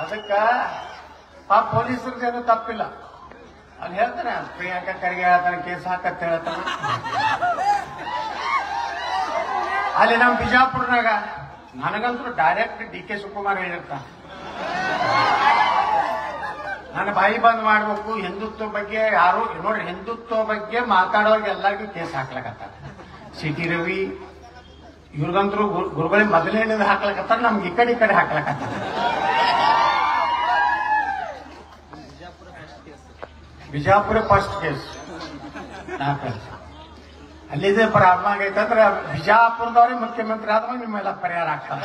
ಅದಕ್ಕ ಆ ಪೊಲೀಸರದೇನು ತಪ್ಪಿಲ್ಲ. ಅಲ್ಲಿ ಹೇಳ್ತಾನೆ ಪ್ರಿಯಾಂಕಾ ಖರ್ಗೆ ಹೇಳ್ತಾನೆ ಕೇಸ್ ಹಾಕತ್ ಹೇಳ್ತಾನೆ. ಅಲ್ಲಿ ನಮ್ ಬಿಜಾಪುರ್ನಾಗ ನನಗಂತೂ ಡೈರೆಕ್ಟ್ ಡಿ.ಕೆ. ಶಿವಕುಮಾರ್ ಹೇಳಿರ್ತಾನೆ, ನನ್ನ ಬಾಯಿ ಬಂದ್ ಮಾಡ್ಬೇಕು, ಹಿಂದುತ್ವ ಬಗ್ಗೆ ಯಾರು ನೋಡ್ರಿ, ಹಿಂದುತ್ವ ಬಗ್ಗೆ ಮಾತಾಡೋರಿಗೆ ಎಲ್ಲರಿಗೂ ಕೇಸ್ ಹಾಕ್ಲಕತ್ತಾರ. ಸಿ.ಟಿ. ರವಿ ಇವ್ರಿಗಂತರೂ ಗುರುಗಳಿಗೆ ಮೊದಲನೇದು ಹಾಕ್ಲಕತ್ತಾರ, ನಮ್ಗೆ ಈ ಕಡೆ ಹಾಕ್ಲಕತ್ತಾರ. ಬಿಜಾಪುರ ಫಸ್ಟ್ ಕೇಸ್ ಅಲ್ಲಿದೆ ಪ್ರಾರಂಭ ಆಗೈತಂದ್ರೆ ಬಿಜಾಪುರದವ್ರೆ ಮುಖ್ಯಮಂತ್ರಿ ಆದ್ಮೇಲೆ ನಿಮ್ಮೆಲ್ಲ ಪರಿಹಾರ ಆಗ್ತಾರೆ.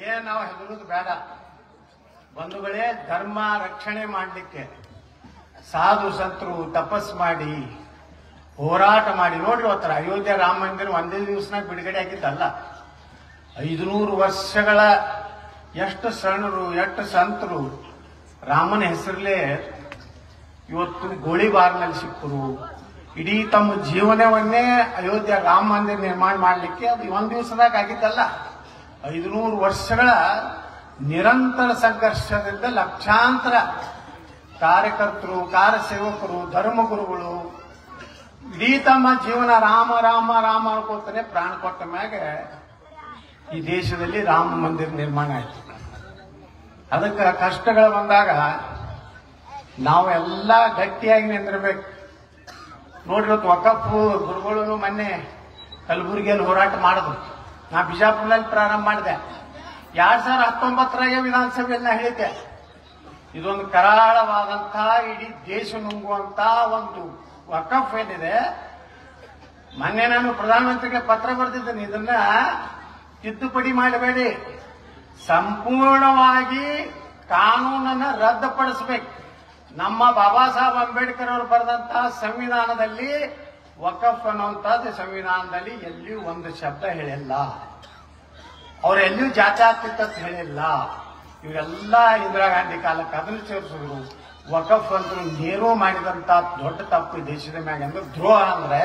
ಏನ್ ನಾವು ಹೆದರುದು ಬೇಡ ಬಂಧುಗಳೇ. ಧರ್ಮ ರಕ್ಷಣೆ ಮಾಡಲಿಕ್ಕೆ ಸಾಧು ಸಂತರು ತಪಸ್ ಮಾಡಿ ಹೋರಾಟ ಮಾಡಿ ನೋಡ್ರಿ. ಅವತ್ತರ ಅಯೋಧ್ಯೆ ರಾಮ ಮಂದಿರ ಒಂದೇ ದಿವಸನಾಗ ಬಿಡುಗಡೆ ಆಗಿದ್ದಲ್ಲ. 500 ವರ್ಷಗಳ ಎಷ್ಟು ಶರಣರು ಎಷ್ಟು ಸಂತರು ರಾಮನ ಹೆಸರಲ್ಲೇ ಇವತ್ತು ಗೋಳಿಬಾರ್ನಲ್ಲಿ ಸಿಕ್ಕರು. ಇಡೀ ತಮ್ಮ ಜೀವನವನ್ನೇ ಅಯೋಧ್ಯೆ ರಾಮ ಮಂದಿರ ನಿರ್ಮಾಣ ಮಾಡಲಿಕ್ಕೆ ಅದು ಒಂದ್ ದಿವಸದಾಗ ಆಗಿದ್ದಲ್ಲ. 500 ವರ್ಷಗಳ ನಿರಂತರ ಸಂಘರ್ಷದಿಂದ ಲಕ್ಷಾಂತರ ಕಾರ್ಯಕರ್ತರು, ಕಾರ್ಯಸೇವಕರು, ಧರ್ಮಗುರುಗಳು ಇಡೀ ತಮ್ಮ ಜೀವನ ರಾಮ ರಾಮ ರಾಮ ಅನ್ಕೋತಾನೆ ಪ್ರಾಣ ಕೊಟ್ಟ ಮ್ಯಾಗ ಈ ದೇಶದಲ್ಲಿ ರಾಮ ಮಂದಿರ ನಿರ್ಮಾಣ ಆಯ್ತು. ಅದಕ್ಕೆ ಕಷ್ಟಗಳು ಬಂದಾಗ ನಾವೆಲ್ಲ ಗಟ್ಟಿಯಾಗಿ ನಿಂದಿರ್ಬೇಕು. ನೋಡ್ರಿ, ಇವತ್ತು ವಕಫ್ ಗುರುಗಳು ಮೊನ್ನೆ ಕಲಬುರಗಿಯಲ್ಲಿ ಹೋರಾಟ ಮಾಡಿದ್ರು. ನಾ ಬಿಜಾಪುರದಲ್ಲಿ ಪ್ರಾರಂಭ ಮಾಡಿದೆ. 2019 ವಿಧಾನಸಭೆಯಲ್ಲಿ ನಾ ಹೇಳಿದ್ದೆ, ಇದೊಂದು ಕರಾಳವಾದಂತಹ ಇಡೀ ದೇಶ ನುಂಗುವಂತ ಒಂದು ವಕಫ್ ಏನಿದೆ. ಮೊನ್ನೆ ನಾನು ಪ್ರಧಾನಮಂತ್ರಿಗೆ ಪತ್ರ ಬರೆದಿದ್ದೇನೆ, ಇದನ್ನ ತಿದ್ದುಪಡಿ ಮಾಡಬೇಡಿ, ಸಂಪೂರ್ಣವಾಗಿ ಕಾನೂನನ್ನು ರದ್ದುಪಡಿಸಬೇಕು. ನಮ್ಮ ಬಾಬಾ ಸಾಹೇಬ್ ಅಂಬೇಡ್ಕರ್ ಅವರು ಬರೆದಂತಹ ಸಂವಿಧಾನದಲ್ಲಿ ವಕಫ್ ಅನ್ನುವಂಥದ್ದು ಸಂವಿಧಾನದಲ್ಲಿ ಎಲ್ಲಿಯೂ ಒಂದು ಶಬ್ದ ಹೇಳಿಲ್ಲ. ಅವರೆಲ್ಲಿಯೂ ಜಾತ್ಯಾತೀತ ಅಂತ ಹೇಳಿಲ್ಲ. ಇವರೆಲ್ಲ ಇಂದಿರಾ ಗಾಂಧಿ ಕಾಲಕ್ಕೆ ಅದನ್ನು ಸೇರಿಸಿದ್ರು. ವಕಫ್ ಅಂತ ನೇರು ಮಾಡಿದಂತ ದೊಡ್ಡ ತಪ್ಪು ದೇಶದ ಮ್ಯಾಗ ಅಂದ್ರೆ ದ್ರೋಹ. ಅಂದ್ರೆ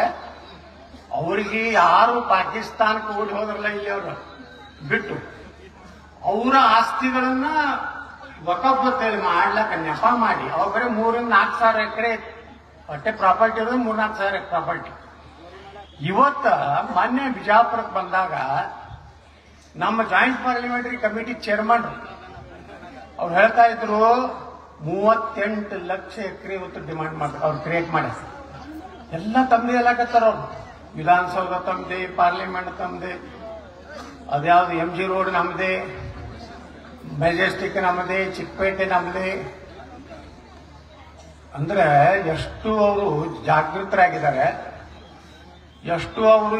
ಅವ್ರಿಗೆ ಯಾರು ಪಾಕಿಸ್ತಾನಕ್ಕೆ ಓಡಿ ಹೋದ್ರಲ್ಲ ಇಲ್ಲಿ ಅವರು ಬಿಟ್ಟು ಅವರ ಆಸ್ತಿಗಳನ್ನ ವಕಫ್ ಅಂತೇಳಿ ಮಾಡ್ಲಕ್ಕ ನೆಪ ಮಾಡಿ ಅವ್ರ ಬರೀ 3-4 ಸಾವಿರ ಎಕರೆ ಒಟ್ಟೆ ಪ್ರಾಪರ್ಟಿ ಇರೋದು 3-4 ಸಾವಿರ ಪ್ರಾಪರ್ಟಿ. ಇವತ್ತ ಮೊನ್ನೆ ಬಿಜಾಪುರಕ್ಕೆ ಬಂದಾಗ ನಮ್ಮ ಜಾಯಿಂಟ್ ಪಾರ್ಲಿಮೆಂಟರಿ ಕಮಿಟಿ ಚೇರ್ಮನ್ ಅವ್ರು ಹೇಳ್ತಾ ಇದ್ರು 38 ಲಕ್ಷ ಎಕರೆ ಇವತ್ತು ಡಿಮಾಂಡ್ ಮಾಡ್ತಾರೆ. ಅವ್ರು ಕ್ರಿಯೇಟ್ ಮಾಡಿ ಎಲ್ಲ ತಮ್ಮದೇ ಎಲ್ಲಕತ್ತಾರ. ಅವ್ರು ವಿಧಾನಸೌಧ ತಮ್ಮದೇ, ಪಾರ್ಲಿಮೆಂಟ್ ತಮ್ಮದೇ, ಅದ್ಯಾವ್ದು MG ರೋಡ್ ನಮ್ಮದೇ, ಮೆಜೆಸ್ಟಿಕ್ ನಮ್ಮದೇ, ಚಿಕ್ಕಪೇಟೆ ನಮ್ಮದೇ. ಅಂದ್ರೆ ಎಷ್ಟು ಅವರು ಜಾಗೃತರಾಗಿದ್ದಾರೆ, ಎಷ್ಟು ಅವರು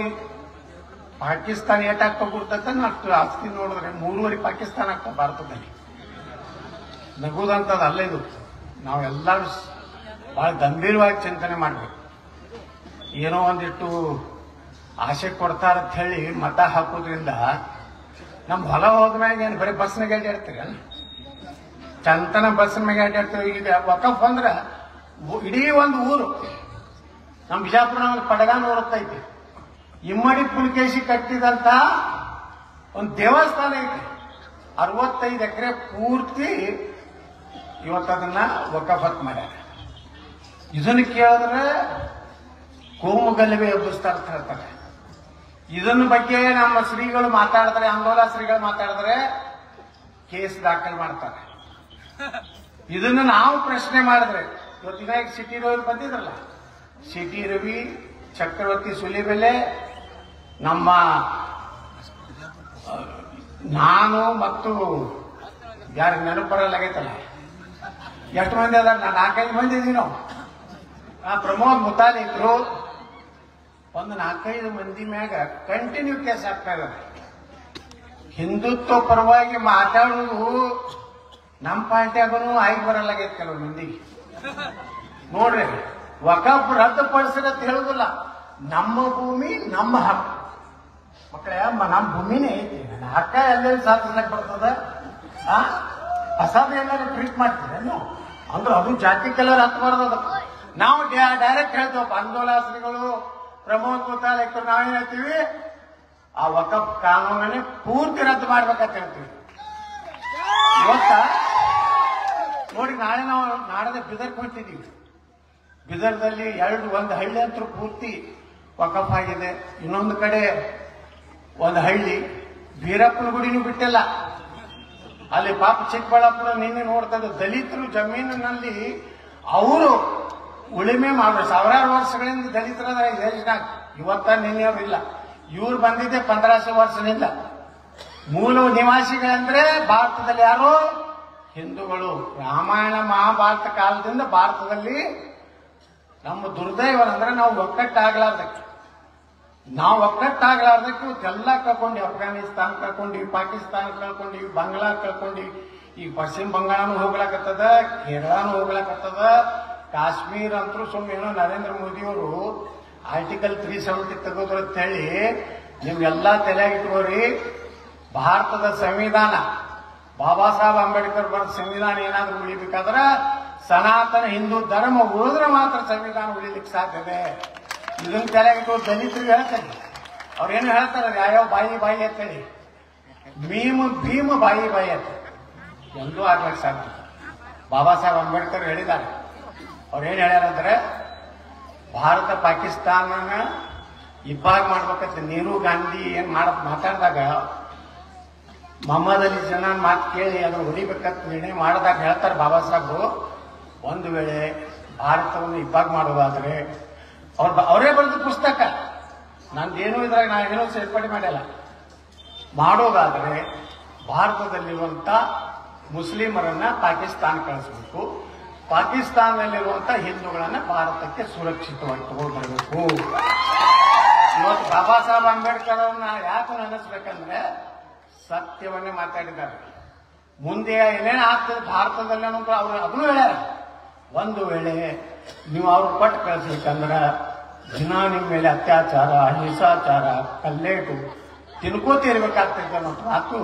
ಪಾಕಿಸ್ತಾನ ಏಟಾಗ್ತಾ ಕೊಡ್ತಂತ ಅಷ್ಟು ಆಸ್ತಿ ನೋಡಿದ್ರೆ 3.5 ಪಾಕಿಸ್ತಾನ ಆಗ್ತಾ ಭಾರತದಲ್ಲಿ. ನಗುದಂತದ್ದು ಅಲ್ಲ ಇದು. ನಾವೆಲ್ಲರೂ ಬಹಳ ಗಂಭೀರವಾಗಿ ಚಿಂತನೆ ಮಾಡ್ಬೇಕು. ಏನೋ ಒಂದಿಟ್ಟು ಆಸೆ ಕೊಡ್ತಾರಂತ ಹೇಳಿ ಮತ ಹಾಕೋದ್ರಿಂದ ನಮ್ ಹೊಲ ಹೋದ್ಮ್ಯಾಗ ಏನು ಬರೀ ಬಸ್ನಾಗ ಅಡ್ಡಾಡ್ತೀರಿ ಅಲ್ಲ, ಚಂತನ ಬಸ್ ಮ್ಯಾಗ ಅಡ್ಡಾಡ್ತೀವಿ. ಈಗ ವಕಫ್ ಅಂದ್ರ ಇಡೀ ಒಂದು ಊರು. ನಮ್ ಬಿಜಾಪುರ ಪಡಗಾನ ಹೊರತೈತಿ. ಇಮ್ಮಡಿ ಪುಲಕೇಶಿ ಕಟ್ಟಿದಂತ ಒಂದು ದೇವಸ್ಥಾನ ಐತಿ. 65 ಎಕರೆ ಪೂರ್ತಿ ಇವತ್ತದನ್ನ ವಕಫತ್ ಮಾಡ್ಯಾರ. ಇದನ್ನು ಕೇಳಿದ್ರೆ ಕೋಮು ಗಲಭೆ ಎಬ್ಬಿಸ್ತಾ ಅಂತ ಹೇಳ್ತಾರೆ. ಇದನ್ನ ಬಗ್ಗೆ ನಮ್ಮ ಶ್ರೀಗಳು ಮಾತಾಡಿದ್ರೆ, ಆಂದೋಲನ ಶ್ರೀಗಳು ಮಾತಾಡಿದ್ರೆ ಕೇಸ್ ದಾಖಲು ಮಾಡ್ತಾರೆ. ಇದನ್ನು ನಾವು ಪ್ರಶ್ನೆ ಮಾಡಿದ್ರೆ ಇವತ್ತಿನ ಸಿ.ಟಿ. ರವಿ ಬಂದಿದ್ರಲ್ಲ, ಸಿ.ಟಿ. ರವಿ, ಚಕ್ರವರ್ತಿ ಸುಲಿಬೆಲೆ, ನಮ್ಮ ನಾನು ಮತ್ತು ಯಾರು ನೆನಪರಲ್ಲಾಗೈತಲ್ಲ, ಎಷ್ಟು ಮಂದಿ ಅದಾರ? 4-5 ಮಂದಿ ಇದೀವಿ ನಾವು. ಪ್ರಮೋದ್ ಮುತಾಲಿಕರು ಒಂದು 4-5 ಮಂದಿ ಮ್ಯಾಗ ಕಂಟಿನ್ಯೂ ಕೇಸ್ ಆಗ್ತಾ ಇದ್ದಾರೆ. ಹಿಂದುತ್ವ ಪರವಾಗಿ ಮಾತಾಡುವುದು ನಮ್ಮ ಪಾರ್ಟಿಯಾಗೂ ಆಗಿ ಬರಲ್ಲಾಗೈತೆ ಕೆಲವು ಮಂದಿಗೆ. ನೋಡ್ರಿ, ವಕಫ್ ರದ್ದುಪಡಿಸಿರತ್ ಹೇಳುದಿಲ್ಲ. ನಮ್ಮ ಭೂಮಿ ನಮ್ಮ ಹಕ್ಕು. ಮಕ್ಕಳೇ, ನಮ್ಮ ಭೂಮಿನೇ ಐತಿ, ನನ್ನ ಹಕ್ಕ ಎಲ್ಲೆಲ್ಲಿ ಸಾಧಿಸ್ಲಕ್ ಬರ್ತದ? ಹೊಸದು ಎಲ್ಲರೂ ಟ್ರೀಟ್ ಮಾಡ್ತೀವಿ ನೀವು ಅಂದ್ರೆ ಅದು ಜಾತಿ ಕಲರ್ ಹತ್ತಬಾರ್ದು. ನಾವು ಡೈರೆಕ್ಟ್ ಹೇಳ್ತೇವಪ್ಪ, ಆಂದೋಲನಗಳು, ಪ್ರಮೋದ್ ಮುತಾಲಿಕರು ನಾವೇನ್ ಹೇಳ್ತೀವಿ, ಆ ವಕಫ್ ಕಾನೂನನ್ನೇ ಪೂರ್ತಿ ರದ್ದು ಮಾಡ್ಬೇಕಂತ ಹೇಳ್ತೀವಿ. ಇವತ್ತ ನೋಡಿ, ನಾಳೆ ಬಿದರ್ಗೆ ಹೊಂಟಿದ್ದೀವಿ. ಬಿದರ್ದಲ್ಲಿ ಒಂದು ಹಳ್ಳಿ ಅಂತೂ ಪೂರ್ತಿ ವಕಫ್ ಆಗಿದೆ. ಇನ್ನೊಂದು ಕಡೆ ಒಂದು ಹಳ್ಳಿ ಬೀರಪ್ಪನ ಗುಡಿನೂ ಬಿಟ್ಟಿಲ್ಲ. ಅಲ್ಲಿ ಪಾಪ ಚಿಕ್ಕಬಳ್ಳಾಪುರ ನಿನ್ನೆ ನೋಡ್ತದೆ, ದಲಿತರು ಜಮೀನಿನಲ್ಲಿ ಅವರು ಉಳಿಮೆ ಮಾಡ್ರು. ಸಾವಿರಾರು ವರ್ಷಗಳಿಂದ ದಲಿತರ ಈ ದೇಶನಾಗ ಇವತ್ತ ನಿನ್ನೆಯವ್ರಿಲ್ಲ. ಇವ್ರು ಬಂದಿದ್ದೆ 1500 ವರ್ಷದಿಂದ. ಮೂಲ ನಿವಾಸಿಗಳಂದ್ರೆ ಭಾರತದಲ್ಲಿ ಯಾರು? ಹಿಂದೂಗಳು. ರಾಮಾಯಣ ಮಹಾಭಾರತ ಕಾಲದಿಂದ ಭಾರತದಲ್ಲಿ ನಮ್ಮ ದುರ್ದೈವನಂದ್ರೆ ನಾವು ಒಕ್ಕಟ್ಟಾಗ್ಲಾರ್ದಕ್ಕೆ ಎಲ್ಲ ಕಳ್ಕೊಂಡಿ. ಅಫ್ಘಾನಿಸ್ತಾನ ಕಳ್ಕೊಂಡಿ, ಪಾಕಿಸ್ತಾನ ಕಳ್ಕೊಂಡಿ, ಬಾಂಗ್ಲಾ ಕಳ್ಕೊಂಡಿ, ಈಗ ಪಶ್ಚಿಮ ಬಂಗಾಳನೂ ಹೋಗ್ಲಾಕತ್ತದ, ಕೇರಳನೂ ಹೋಗ್ಲಾಕತ್ತದ, ಕಾಶ್ಮೀರ ಅಂತೂ ಸುಮ್ಮನೆ ನರೇಂದ್ರ ಮೋದಿಯವರು ಆರ್ಟಿಕಲ್ 370 ತೆಗೆದ್ರು ಅಂತ ಹೇಳಿ ನಿಮ್ಗೆಲ್ಲಾ ತಲೆಯಾಗಿಟ್ಕೋರಿ. ಭಾರತದ ಸಂವಿಧಾನ, ಬಾಬಾ ಸಾಹೇಬ್ ಅಂಬೇಡ್ಕರ್ ಬರೆದ ಸಂವಿಧಾನ ಏನಾದ್ರೂ ಉಳಿಬೇಕಾದ್ರೆ ಸನಾತನ ಹಿಂದೂ ಧರ್ಮ ಉಳಿದ್ರೆ ಮಾತ್ರ ಸಂವಿಧಾನ ಉಳಿಲಿಕ್ಕೆ ಸಾಧ್ಯತೆ. ಇದನ್ನ ತಲೆಯಾಗಿಟ್ಟು ದಲಿತರಿಗೆ ಹೇಳ್ತಾರೆ. ಅವ್ರೇನು ಹೇಳ್ತಾರೆ, ಯಾವ್ಯಾವ ಬಾಯಿ ಅಂತೇಳಿ, ಭೀಮ ಬಾಯಿ ಅಂತ ಎಂದೂ ಆಗ್ಲಿಕ್ಕೆ ಸಾಧ್ಯ. ಬಾಬಾ ಸಾಹೇಬ್ ಅಂಬೇಡ್ಕರ್ ಹೇಳಿದ್ದಾರೆ. ಅವ್ರೇನು ಹೇಳ್ಯಾರಂದ್ರೆ, ಭಾರತ ಪಾಕಿಸ್ತಾನನ ಇಬ್ಬಾಗ ಮಾಡ್ಬೇಕಂತ ನೆಹರು ಗಾಂಧಿ ಏನ್ ಮಾತಾಡಿದಾಗ ಮೊಹಮ್ಮದ್ ಅಲಿ ಜನ ಮಾತು ಕೇಳಿ ಅದನ್ನು ಹೊಡಿಬೇಕಂತ ನಿರ್ಣಯ ಮಾಡಿದಾಗ ಹೇಳ್ತಾರೆ ಬಾಬಾ ಸಾಹೇಬರು, ಒಂದು ವೇಳೆ ಭಾರತವನ್ನು ಇಬ್ಬಾಗ ಮಾಡೋದಾದ್ರೆ, ಅವರೇ ಬರೆದ ಪುಸ್ತಕ, ನಂದೇನು ಇದ್ರಾಗ ನಾನೇನೋ ಸೇರ್ಪಡೆ ಮಾಡಿಲ್ಲ, ಮಾಡೋದಾದ್ರೆ ಭಾರತದಲ್ಲಿರುವಂತ ಮುಸ್ಲಿಮರನ್ನ ಪಾಕಿಸ್ತಾನ ಕಳಿಸ್ಬೇಕು, ಪಾಕಿಸ್ತಾನದಲ್ಲಿರುವಂತ ಹಿಂದೂಗಳನ್ನ ಭಾರತಕ್ಕೆ ಸುರಕ್ಷಿತವಾಗಿ ತಗೊಂಡು ಬರಬೇಕು. ಇವತ್ತು ಬಾಬಾ ಸಾಹೇಬ್ ಅಂಬೇಡ್ಕರ್ ಅವ್ರನ್ನ ಯಾಕೆ ನೆನೆಸ್ಬೇಕಂದ್ರೆ ಸತ್ಯವನ್ನೇ ಮಾತಾಡಿದ್ದಾರೆ. ಮುಂದೆ ಏನೇನು ಆಗ್ತದೆ ಭಾರತದಲ್ಲಿ ಅನ್ನೋದು ಅವರು ಅದನ್ನು ಹೇಳ್ಯಾರ. ಒಂದು ವೇಳೆ ನೀವು ಅವ್ರು ಪಟ್ಟು ಕಳಿಸ್ಬೇಕಂದ್ರೆ ದಿನ ನಿಮ್ಮ ಮೇಲೆ ಅತ್ಯಾಚಾರ, ಹಿಂಸಾಚಾರ, ಕಲ್ಲೇಟು ತಿನ್ಕೋತಿ ಇರ್ಬೇಕಾಗ್ತೈತೆ ಅನ್ನೋ ಮಾತು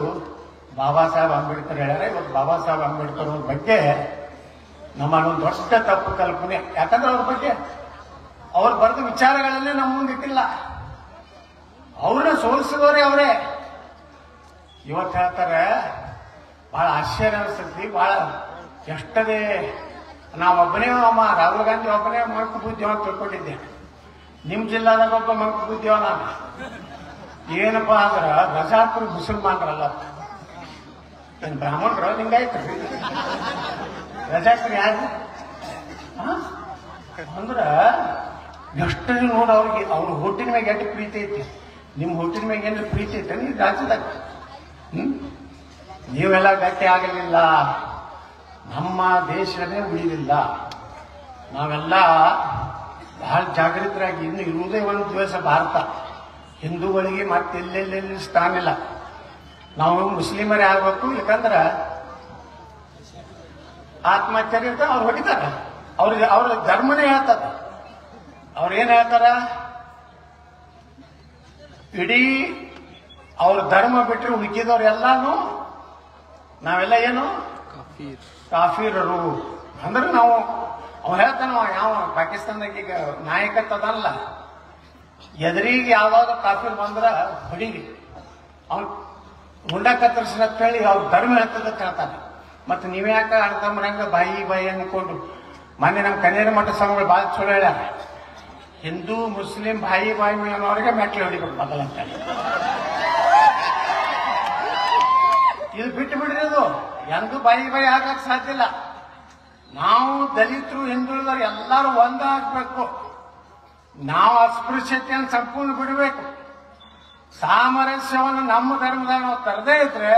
ಬಾಬಾ ಸಾಹೇಬ್ ಅಂಬೇಡ್ಕರ್ ಹೇಳ್ಯಾರ. ಇವತ್ತು ಬಾಬಾ ಸಾಹೇಬ್ ಅಂಬೇಡ್ಕರ್ ಅವ್ರ ಬಗ್ಗೆ ನಮ್ಮನ್ನೊಂದು ದೊಡ್ಡ ತಪ್ಪು ಕಲ್ಪನೆ. ಯಾಕಂದ್ರೆ ಅವ್ರ ಬಗ್ಗೆ ಅವ್ರು ಬರೆದ ವಿಚಾರಗಳನ್ನೇ ನಮ್ಮ ಮುಂದೆ ಇಟ್ಟಿಲ್ಲ. ಅವ್ರನ್ನ ಸೋಲಿಸಿದವರೇ ಅವರೇ. ಇವತ್ತು ಹೇಳ್ತಾರೆ, ಬಹಳ ಆಶ್ಚರ್ಯ ಅನಿಸ್ತೈತಿ. ಬಹಳ ಎಷ್ಟದೇ ನಾವೊಬ್ಬನೇ ರಾಹುಲ್ ಗಾಂಧಿ ಒಬ್ಬನೇ ಮಂಕು ಬುದ್ಧಿವ ಅಂತ ತಿಳ್ಕೊಂಡಿದ್ದೆ. ನಿಮ್ ಜಿಲ್ಲಾದಾಗ ಒಬ್ಬ ಮಂಕು ಬುದ್ಧಿವ ನಾನು. ಏನಪ್ಪಾ ಅಂದ್ರ ರಜಾಪುರ ಮುಸಲ್ಮಾನ್ರಲ್ಲ, ಏನ್ ಬ್ರಾಹ್ಮಣರು ನಿಂಗಾಯ್ತು ರಜಾಪುರ ಯಾರು ಅಂದ್ರ ಎಷ್ಟು ನೋಡ ಅವ್ರಿಗೆ ಅವ್ರ ಹುಟ್ಟಿನ ಮ್ಯಾಗ ಎಷ್ಟು ಪ್ರೀತಿ ಐತಿ. ನಿಮ್ ಹುಟ್ಟಿನ ಮ್ಯಾಗ ಏನ್ರ ಪ್ರೀತಿ ಐತೆ ಈ ರಾಜ್ಯದಾಗ? ನೀವೆಲ್ಲ ಗಟ್ಟಿ ಆಗಲಿಲ್ಲ, ನಮ್ಮ ದೇಶನೇ ಉಳಿಲಿಲ್ಲ. ನಾವೆಲ್ಲ ಬಹಳ ಜಾಗೃತರಾಗಿ ಇನ್ನು ಇರುವುದೇ ಒಂದು ದಿವಸ ಭಾರತ. ಹಿಂದೂಗಳಿಗೆ ಮತ್ತೆಲ್ಲೆಲ್ಲೆಲ್ಲಿ ಸ್ಥಾನ ಇಲ್ಲ. ನಾವು ಮುಸ್ಲಿಮರೇ ಆಗ್ಬೇಕು. ಯಾಕಂದ್ರ ಆತ್ಮಹತ್ಯೆ ಇರ್ತಾರೆ, ಅವ್ರು ಹೊಡಿತಾರೆ. ಅವ್ರ ಧರ್ಮನೇ ಹೇಳ್ತಾರೆ. ಅವ್ರೇನ್ ಹೇಳ್ತಾರ, ಇಡೀ ಅವ್ರ ಧರ್ಮ ಬಿಟ್ಟರೆ ಉಳಿಕಿದವ್ರೆಲ್ಲಾನು ನಾವೆಲ್ಲ ಏನು ಕಾಫೀರರು ಅಂದ್ರೆ ನಾವು. ಅವ್ ಹೇಳ್ತಾನ ಯಾವ ಪಾಕಿಸ್ತಾನದಾಗ ಈಗ ನಾಯಕತ್ವ ಅದಲ್ಲ, ಎದುರಿಗೆ ಯಾವ್ದಾದ್ರು ಕಾಫೀರ್ ಬಂದ್ರ ಹೊಡಿಲಿ, ಅವ್ನು ಗುಂಡ ಕತ್ತರಿಸಿದ ಹೇಳಿ ಅವ್ರ ಧರ್ಮ ಹೇಳ್ತದಂತ ಹೇಳ್ತಾನೆ. ಮತ್ತೆ ನೀವ್ಯಾಕ ಅಣ್ತಮ್ಮರಂಗ ಬಾಯಿ ಅನ್ಕೊಂಡು ಮೊನ್ನೆ ನಮ್ಮ ಕನ್ಯಾರ ಮಠ ಸ್ವಾಮಿಗಳು ಭಾಳ ಚಲೋ ಹೇಳ್ಯಾರ, ಹಿಂದೂ ಮುಸ್ಲಿಂ ಬಾಯಿ ಅನ್ನೋರಿಗೆ ಮೆಟ್ಲು ಹೊಡಿಬೇಕು ಮೊದಲಂತ. ಇದು ಬಿಟ್ಟು ಬಿಡಿರೋದು ಎಂದೂ ಬಾಯಿ ಆಗಕ್ ಸಾಧ್ಯ ಇಲ್ಲ. ನಾವು ದಲಿತರು ಹಿಂದುಳಿದವರು ಎಲ್ಲರೂ ಒಂದಾಗಬೇಕು. ನಾವು ಅಸ್ಪೃಶ್ಯತೆಯನ್ನು ಸಂಪೂರ್ಣ ಬಿಡಬೇಕು. ಸಾಮರಸ್ಯವನ್ನು ನಮ್ಮ ಧರ್ಮದಾಗ ನಾವು ತರದೇ ಇದ್ರೆ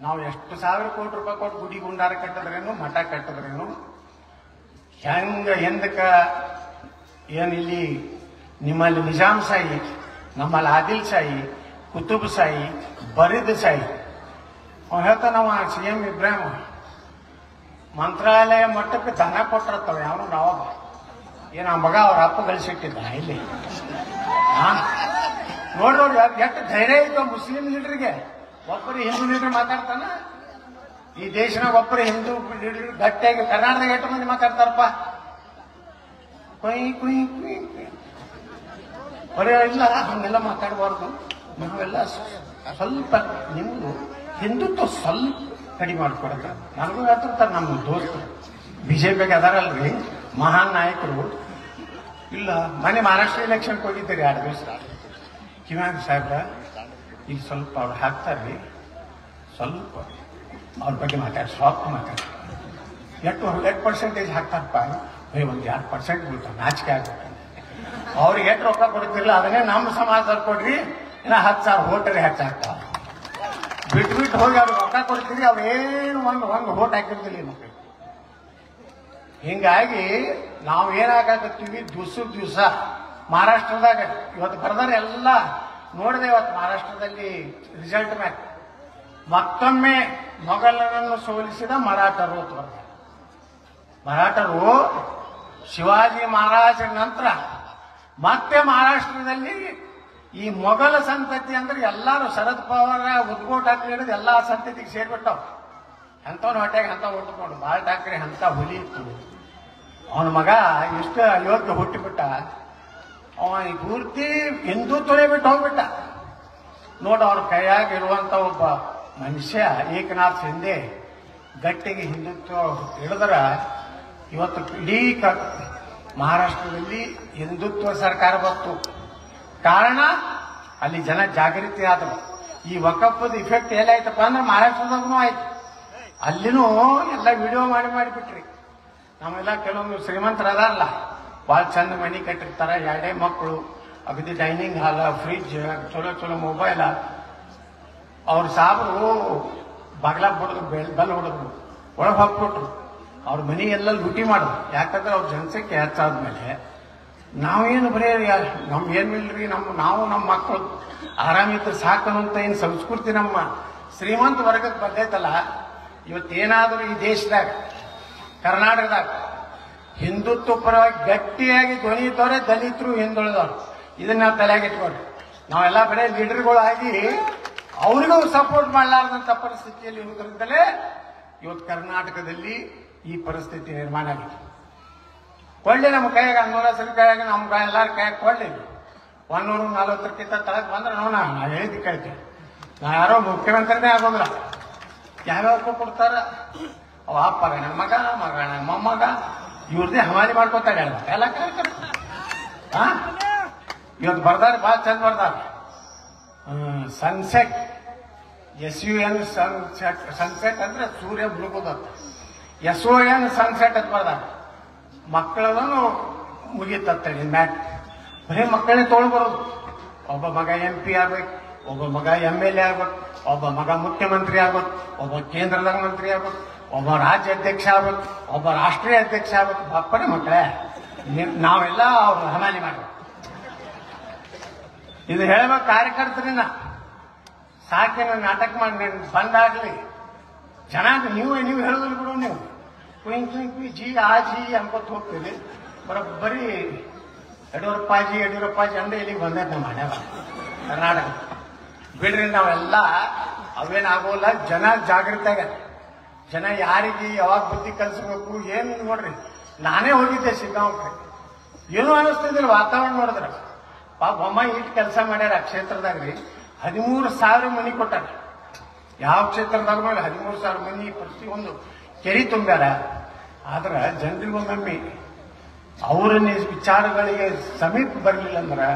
ನಾವು ಎಷ್ಟು ಸಾವಿರ ಕೋಟಿ ರೂಪಾಯಿ ಕೊಟ್ಟು ಗುಡಿ ಗುಂಡಾರ ಕಟ್ಟಿದ್ರೇನು, ಮಠ ಕಟ್ಟಿದ್ರೇನು, ಎಂದಕ್ಕ ಏನಿಲ್ಲಿ ನಿಮ್ಮಲ್ಲಿ ನಿಜಾಮ್ ಶಾಹಿ, ನಮ್ಮಲ್ಲಿ ಆದಿಲ್ ಶಾಹಿ, ಕುತುಬ್ ಶಾಹಿ, ಬರೀದ್ ಶಾಹಿ. ಅವ್ನು ಹೇಳ್ತಾನವ CM ಇಬ್ರಾಹಿಂ ಮಂತ್ರಾಲಯ ಮಟ್ಟಕ್ಕೆ ದನ ಕೊಟ್ಟಿರ್ತಾವ ಯಾವನು ನಾವಾಗ. ಏನ ಮಗ ಅವ್ರ ಅಪ್ಪ ಗಳಿಸಿಟ್ಟಿದ್ದ ಇಲ್ಲಿ. ನೋಡ್ರಿ ಎಷ್ಟು ಧೈರ್ಯ ಇತ್ತು ಮುಸ್ಲಿಂ ಲೀಡರ್ಗೆ. ಒಬ್ಬರು ಹಿಂದೂ ಲೀಡರ್ ಮಾತಾಡ್ತಾನ ಈ ದೇಶನಾಗ, ಒಬ್ಬರು ಹಿಂದೂ ಲೀಡರ್ ಗಟ್ಟಿಯಾಗಿ. ಕರ್ನಾಟಕದಾಗ ಎಷ್ಟು ಮಂದಿ ಮಾತಾಡ್ತಾರಪ್ಪ, ಕುಯ್ ಕುಯ್ ಕುಯ್ ಬರೀ ಇಲ್ಲ ಹಂಗೆಲ್ಲ ಮಾತಾಡಬಾರ್ದು, ನಾವೆಲ್ಲ ಸ್ವಲ್ಪ ನಿಮ್ದು ಹಿಂದುತ್ವ ಸ್ವಲ್ಪ ಕಡಿಮೆ ಮಾಡ್ಕೊಡಕ. ನನಗೂ ಹೇಳ್ತಿರ್ತಾರೆ ನಮ್ಮ ದೋಸ್ತರು ಬಿಜೆಪಿಗೆ ಅದಾರಲ್ರಿ ಮಹಾನ್ ನಾಯಕರು. ಇಲ್ಲ ಮನೆ ಮಹಾರಾಷ್ಟ್ರ ಎಲೆಕ್ಷನ್ಗೆ ಹೋಗಿದ್ದೀರಿ 2 ದಿವಸ ಕಿವ್ಯಾಗ ಸಾಹೇಬ್ರ ಈಗ ಸ್ವಲ್ಪ ಅವ್ರು ಹಾಕ್ತಾರ್ರಿ, ಸ್ವಲ್ಪ ಅವ್ರ ಬಗ್ಗೆ ಸ್ವಲ್ಪ ಮಾತಾಡಿ ಎಷ್ಟು ಪರ್ಸೆಂಟೇಜ್ ಹಾಕ್ತಾರಪ್ಪ, ಒಂದು 2% ಬೀಳ್ತಾರೆ, ನಾಚಿಕೆ ಆಗ್ಬೇಕು. ಅವ್ರಿಗೆ ಎಷ್ಟು ರೊಕ್ಕ ಕೊಡ್ತಿರಲಿಲ್ಲ ಅದನ್ನೇ ನಮ್ಮ ಸಮಾಜದಲ್ಲಿ ಕೊಡ್ರಿ, ಇನ್ನ 10,000 ಹೋಟ್ರಿ ಹೆಚ್ಚಾಗ್ತಾವ. ಬಿಟ್ಟು ಹೋಗಿ ಅವ್ರಿಗೆ ರೊಕ್ಕ ಕೊಡ್ತೀರಿ, ಅವ್ರೇನು ಒಂದು ಹೋಟ್ ಹಾಕಿರ್ತಿಲ್ಲ ಈ ಮಕ್ಕಳಿಗೆ. ಹಿಂಗಾಗಿ ನಾವು ಏನಾಗತ್ತೀವಿ ದಿವಸ ಮಹಾರಾಷ್ಟ್ರದಾಗ ಇವತ್ತು ಬರ್ದಾರೆ ಎಲ್ಲ ನೋಡಿದೆ. ಇವತ್ತು ಮಹಾರಾಷ್ಟ್ರದಲ್ಲಿ ರಿಸಲ್ಟ್ ಮ್ಯಾಕ್ ಮತ್ತೊಮ್ಮೆ ಮೊಘಲರನ್ನು ಸೋಲಿಸಿದ ಮರಾಠರು ಅಂತ ಬರ್ತಾರೆ. ಮರಾಠರು ಶಿವಾಜಿ ಮಹಾರಾಜರ ನಂತರ ಮತ್ತೆ ಮಹಾರಾಷ್ಟ್ರದಲ್ಲಿ ಈ ಮೊಘಲ ಸಂತತಿ ಅಂದ್ರೆ ಎಲ್ಲಾರು ಶರದ್ ಪವಾರ್ ಉದ್ಗೋಟ್ ಹಾಕಿ ಹಿಡಿದು ಎಲ್ಲಾ ಸಂತತಿಗೆ ಸೇರ್ಬಿಟ್ಟವ್. ಅಂಥವ್ನ ಹೊಟ್ಟೆಗೆ ಅಂತ ಹುಟ್ಟುಕೊಂಡು ಬಾಳ್ ಠಾಕ್ರೆ ಅಂತ ಹುಲಿ ಇತ್ತು. ಅವನ ಮಗ ಎಷ್ಟು ಅಯೋಗ್ಯ ಹುಟ್ಟಿಬಿಟ್ಟ, ಅವ ಈ ಪೂರ್ತಿ ಹಿಂದುತ್ವನೇ ಬಿಟ್ಟು ಹೋಗ್ಬಿಟ್ಟ. ನೋಡು ಅವ್ರ ಕೈಯಾಗಿರುವಂತ ಒಬ್ಬ ಮನುಷ್ಯ ಏಕನಾಥ್ ಶಿಂದೆ ಗಟ್ಟಿಗೆ ಹಿಂದುತ್ವ ಹಿಡಿದ್ರ ಇವತ್ತು ಇಡೀ ಮಹಾರಾಷ್ಟ್ರದಲ್ಲಿ ಹಿಂದುತ್ವ ಸರ್ಕಾರ ಬಂತು. ಕಾರಣ ಅಲ್ಲಿ ಜನ ಜಾಗೃತಿ ಆದರು. ಈ ವಕಫದ ಇಫೆಕ್ಟ್ ಎಲ್ಲಾಯ್ತಪ್ಪ ಅಂದ್ರೆ ಮಹಾರಾಷ್ಟ್ರದಾಗೂ ಆಯ್ತು. ಅಲ್ಲಿನೂ ಎಲ್ಲ ವಿಡಿಯೋ ಮಾಡಿಬಿಟ್ರಿ. ನಾವೆಲ್ಲ ಕೆಲವೊಂದು ಶ್ರೀಮಂತರ ಅದಾರಲ್ಲ, ಭಾಳ ಚಂದ ಮನಿ ಕಟ್ಟಿರ್ತಾರ, 2 ಮಕ್ಕಳು, ಅಗದಿ ಡೈನಿಂಗ್ ಹಾಲ್, ಫ್ರಿಜ್, ಚಲೋ ಮೊಬೈಲ್. ಅವ್ರ ಸಾಬರು ಬಾಗ್ಲ ಹೊಡೆದ್ರು, ಬೆಲ್ ಹೊಡೆದ್ರು, ಒಳಗೆ ಹಾಕ್ಬಿಟ್ರು. ಅವ್ರ ಮನಿ ಎಲ್ಲ ಲೂಟಿ ಮಾಡಿದ್ರು. ಯಾಕಂದ್ರೆ ಅವ್ರ ಜನಸಂಖ್ಯೆ ಹೆಚ್ಚಾದ್ಮೇಲೆ ನಾವೇನು ಬರೀ ನಮ್ಗೇನಿಲ್ರಿ, ನಾವು ನಮ್ಮ ಮಕ್ಕಳು ಆರಾಮಿದ್ರೆ ಸಾಕನ್ನುವಂತ ಏನು ಸಂಸ್ಕೃತಿ ನಮ್ಮ ಶ್ರೀಮಂತ ವರ್ಗಕ್ಕೆ ಬಂದೈತಲ್ಲ. ಇವತ್ತೇನಾದರೂ ಈ ದೇಶದಾಗ ಕರ್ನಾಟಕದಾಗ ಹಿಂದುತ್ವ ಪರವಾಗಿ ಗಟ್ಟಿಯಾಗಿ ಧ್ವನಿ ಇದ್ದವ್ರೆ ದಲಿತರು ಹಿಂದುಳಿದವ್ರು. ಇದನ್ನ ನಾವು ತಲೆಯಾಗಿ ಇಟ್ಕೊಂಡ್ರಿ. ನಾವೆಲ್ಲ ಬರೀ ಲೀಡರ್ಗಳಾಗಿ ಅವ್ರಿಗೂ ಸಪೋರ್ಟ್ ಮಾಡಲಾರ್ದಂತ ಪರಿಸ್ಥಿತಿಯಲ್ಲಿ ಇರುವುದರಿಂದಲೇ ಇವತ್ತು ಕರ್ನಾಟಕದಲ್ಲಿ ಈ ಪರಿಸ್ಥಿತಿ ನಿರ್ಮಾಣ ಆಗಿದೆ. ಕೊಳ್ಳಿ ನಮ್ಮ ಕೈಯಾಗ 110 ಕೈಯಾಗ ನಮ್ಮ ಎಲ್ಲಾರ ಕೈಯಾಗ ಕೊಳ್ಳಿ 140ಕ್ಕಿಂತ ತಳಕ್ ಬಂದ್ರೆ ನೋಡ ನಾ ಹೇಳಿದ್ದು ಕೇಳ್ತೀವಿ. ನಾ ಯಾರೋ ಮುಖ್ಯಮಂತ್ರಿನೇ ಆಗೋದಿಲ್ಲ. ಯಾವ್ಯಾವ ಕೊಡ್ತಾರ ಅವ ಅಪ್ಪ ನನ್ನ ಮಗ ಮೊಮ್ಮಗ ಇವ್ರದೇ ಹಮಾಲಿ ಮಾಡ್ಕೊತಾರೆ ಎಲ್ಲ ಕೇಳ್ತಾರೆ. ಇವತ್ತು ಬರ್ದಾರ ಭಾಳ ಚಂದ ಬರ್ದಾರ. ಸನ್ಸೆಟ್ SUN ಸನ್ಸೆಟ್ ಅಂದ್ರೆ ಸೂರ್ಯ ಮುಳುಗೋದಂತ. SON ಸನ್ಸೆಟ್ ಅಂತ ಬರ್ದಾರ. ಮಕ್ಕಳನ್ನು ಮುಗಿತತ್ತಳಿ ಮ್ಯಾಟ್ ಬರೀ ಮಕ್ಕಳೇ ತೋಳು ಬರೋದು. ಒಬ್ಬ ಮಗ MP ಆಗ್ಬೇಕು, ಒಬ್ಬ ಮಗ MLA ಆಗ್ಬೇಕು, ಒಬ್ಬ ಮಗ ಮುಖ್ಯಮಂತ್ರಿ ಆಗ್ಬೇಕು, ಒಬ್ಬ ಕೇಂದ್ರದಾಗ ಮಂತ್ರಿ ಆಗ್ಬೇಕು, ಒಬ್ಬ ರಾಜ್ಯ ಅಧ್ಯಕ್ಷ ಆಗ್ಬೇಕು, ಒಬ್ಬ ರಾಷ್ಟ್ರೀಯ ಅಧ್ಯಕ್ಷ ಆಗ್ಬೇಕು. ಬಪ್ಪನೇ ಮಕ್ಕಳೇ ನಾವೆಲ್ಲ ಅವ್ರು ಹಮಾಲಿ ಮಾಡ್ಬೇಕು. ಇದು ಹೇಳ್ಬೇಕು ಕಾರ್ಯಕರ್ತರಿನ ಸಾಕಿನ ನಾಟಕ ಮಾಡಿ ಬಂದಾಗ್ಲಿ ಜನ ನೀವು ಹೇಳೋದಿಲ್ಲ ಬಿಡು. ನೀವು ಕುಯಿಂಗ್ ಜಿ ಅನ್ಕೋತ ಹೋಗ್ತೀವಿ. ಬರೋಬ್ಬರಿ ಯಡಿಯೂರಪ್ಪಾಜಿ ಅಂದ್ರೆ ಇಲ್ಲಿಗೆ ಬಂದೈತೆ ನಮ್ಮ ಹಣೆ ಕರ್ನಾಟಕ ಬಿಡ್ರಿ. ನಾವೆಲ್ಲ ಅವೇನಾಗೋಲ್ಲ. ಜನ ಜಾಗೃತಿ ಆಗ್ಯಾರ. ಜನ ಯಾರಿಗೆ ಯಾವಾಗ ಬುದ್ಧಿ ಕಲಿಸ್ಬೇಕು ಏನು ನೋಡ್ರಿ. ನಾನೇ ಹೋಗಿದ್ದೆ ಶಿಗ್ಗಾಂವ್ಗೆ, ಏನೂ ಅನಿಸ್ತಿದ್ದಿಲ್ಲ ವಾತಾವರಣ ನೋಡಿದ್ರೆ. ಪಾಪ ಬೊಮ್ಮಾಯಿ ಇಟ್ಟು ಕೆಲಸ ಮಾಡ್ಯಾರ ಆ ಕ್ಷೇತ್ರದಾಗ್ರಿ. 13,000 ಮನಿ ಕೊಟ್ಟಾರ. ಯಾವ ಕ್ಷೇತ್ರದಾಗ ನೋಡಿ 13,000 ಮನಿ ಪ್ರತಿಯೊಂದು ಕೆರಿ ತುಂಬ್ಯಾರ. ಆದ್ರೆ ಜನರಿಗೊಮ್ಮೆ ಅವರ ವಿಚಾರಗಳಿಗೆ ಸಮೀಪ ಬರಲಿಲ್ಲ ಅಂದ್ರೆ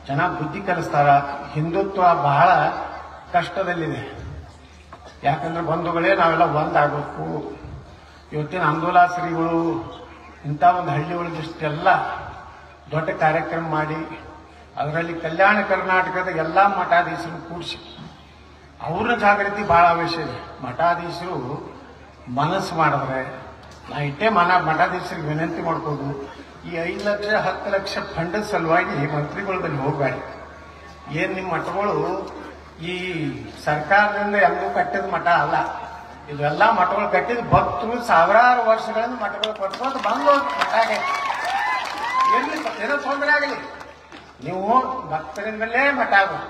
ಜನ ಬುದ್ಧಿ ಕಲಿಸ್ತಾರ. ಹಿಂದುತ್ವ ಬಹಳ ಕಷ್ಟದಲ್ಲಿದೆ. ಯಾಕಂದ್ರೆ ಬಂಧುಗಳೇ ನಾವೆಲ್ಲ ಒಂದಾಗಬೇಕು. ಇವತ್ತಿನ ಆಂದೋಲನಶ್ರೀಗಳು ಇಂಥ ಒಂದು ಹಳ್ಳಿ ಒಳಗಿಷ್ಟೆಲ್ಲ ದೊಡ್ಡ ಕಾರ್ಯಕ್ರಮ ಮಾಡಿ ಅದರಲ್ಲಿ ಕಲ್ಯಾಣ ಕರ್ನಾಟಕದ ಎಲ್ಲ ಮಠಾಧೀಶರು ಕೂಡಿಸಿ ಅವ್ರ ಜಾಗೃತಿ ಬಹಳ ಅವಶ್ಯ ಇದೆ. ಮಠಾಧೀಶರು ಮನಸ್ಸು ಮಾಡಿದ್ರೆ ನಾ ಇಟ್ಟೇ ಮಠಾಧೀಶರಿಗೆ ವಿನಂತಿ ಮಾಡ್ಕೋದು, ಈ 5 ಲಕ್ಷ 10 ಲಕ್ಷ ಫಂಡ್ ಸಲುವಾಗಿ ಮಂತ್ರಿಗಳ ಬಳಿ ಹೋಗಬೇಡಿ. ಏನ್ ನಿಮ್ಮ ಮಠಗಳು ಈ ಸರ್ಕಾರದಿಂದ ಎಲ್ಲೂ ಕಟ್ಟಿದ ಮಠ ಅಲ್ಲ. ಇವೆಲ್ಲ ಮಠಗಳು ಕಟ್ಟಿದ ಭಕ್ತರು ಸಾವಿರಾರು ವರ್ಷಗಳಿಂದ ಮಠಗಳು ಕಟ್ಕೊಂಡು ಬಂದು ಮಠಾಗೆ ಏನೋ ತೊಂದರೆ ಆಗಲಿ. ನೀವು ಭಕ್ತರಿಂದಲೇ ಮಠ ಆಗೋದು.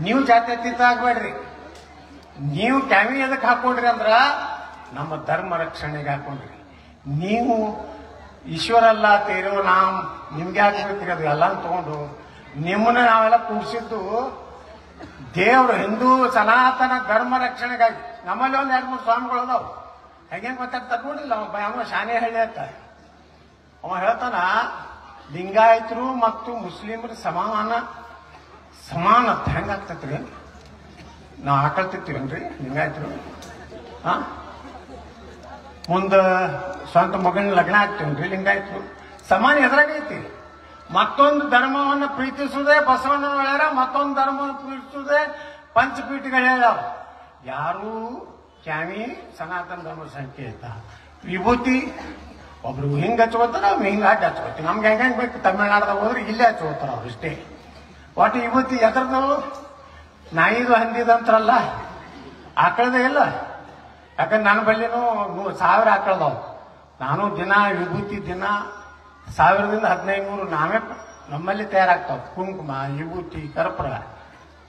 ನೀವು ಜಾತ್ಯತೀತ ಆಗ್ಬೇಡ್ರಿ. ನೀವು ಕ್ಯಾಮಿ ಎದಕ್ಕೆ ಹಾಕೊಂಡ್ರಿ ಅಂದ್ರ ನಮ್ಮ ಧರ್ಮ ರಕ್ಷಣೆಗೆ ಹಾಕೊಂಡ್ರಿ. ನೀವು ಈಶ್ವರ ಅಲ್ಲ ತೇರೋ ನಾವು ನಿಮ್ಗೆ ಹಾಕ್ಬೇಕ್ರಿ. ಅದು ಎಲ್ಲ ತಗೊಂಡು ನಿಮ್ಮನ್ನ ನಾವೆಲ್ಲ ಕೂಡಿಸಿದ್ದು ದೇವರು ಹಿಂದೂ ಸನಾತನ ಧರ್ಮ ರಕ್ಷಣೆಗಾಗಿ. ನಮ್ಮಲ್ಲಿ ಒಂದ್ 2-3 ಸ್ವಾಮಿಗಳು ಅದಾವ. ಹೆಂಗೆ ಮಾತಾಡ್ತಾರೆ ನೋಡಿಲ್ಲ, ಅವ ಶಾನೆ ಹೇಳಿ ಅಂತ ಅವ ಹೇಳ್ತಾನ, ಲಿಂಗಾಯತರು ಮತ್ತು ಮುಸ್ಲಿಮರು ಸಮಾನ ಹೆಂಗಾಗ್ತೈತ್ರಿ? ನಾವು ಹಾಕೊಳ್ತಿರ್ತೀವನ್ರಿ ಲಿಂಗಾಯತರು. ಮುಂದ ಸ್ವಂತ ಮಗನ ಲಗ್ನ ಆಗ್ತೀವನ್ರಿ ಲಿಂಗಾಯತರು. ಸಮಾನ ಎದುರಾಗೈತಿ. ಮತ್ತೊಂದು ಧರ್ಮವನ್ನು ಪ್ರೀತಿಸುವುದೇ ಬಸವಣ್ಣನ ಹೇಳ್ಯಾರ, ಮತ್ತೊಂದು ಧರ್ಮವನ್ನು ಪ್ರೀತಿಸುವುದೇ ಪಂಚಪೀಠಗಳು ಹೇಳ್ಯಾವ. ಯಾರು ಕ್ಯಾಮಿ ಸನಾತನ ಧರ್ಮ ಸಂಕೇತ ವಿಭೂತಿ ಒಬ್ರು ಹಿಂಗ ಹಚ್ಕೋತಾರ, ಹಿಂಗ ಅಡ್ಡ ಹಚ್ಕೋತೀವಿ. ನಮ್ಗೆ ಹೆಂಗ್ ಬೇಕು ತಮಿಳ್ನಾಡ್ದಾಗ ಹೋದ್ರೆ ಇಲ್ಲೇ ಹಚ್ಕೋತಾರ ಅವ್ರು ಇಷ್ಟೇ. ಒಟ್ಟು ವಿಭೂತಿ ಎದ್ರದವು ನಾಯಿದು ಹಂದಿದಂತ್ರಲ್ಲ, ಆಕಳದೇ ಇಲ್ಲ. ಯಾಕಂದ್ರೆ ನನ್ನ ಬಲ್ಲಿನೂ 1000 ಆಕಳದವು. ನಾನು ದಿನ ವಿಭೂತಿ ದಿನ 1000-1500 ನಾವೇ ನಮ್ಮಲ್ಲಿ ತಯಾರಾಗ್ತಾವ. ಕುಂಕುಮ, ವಿಭೂತಿ, ಕರ್ಪೂರ.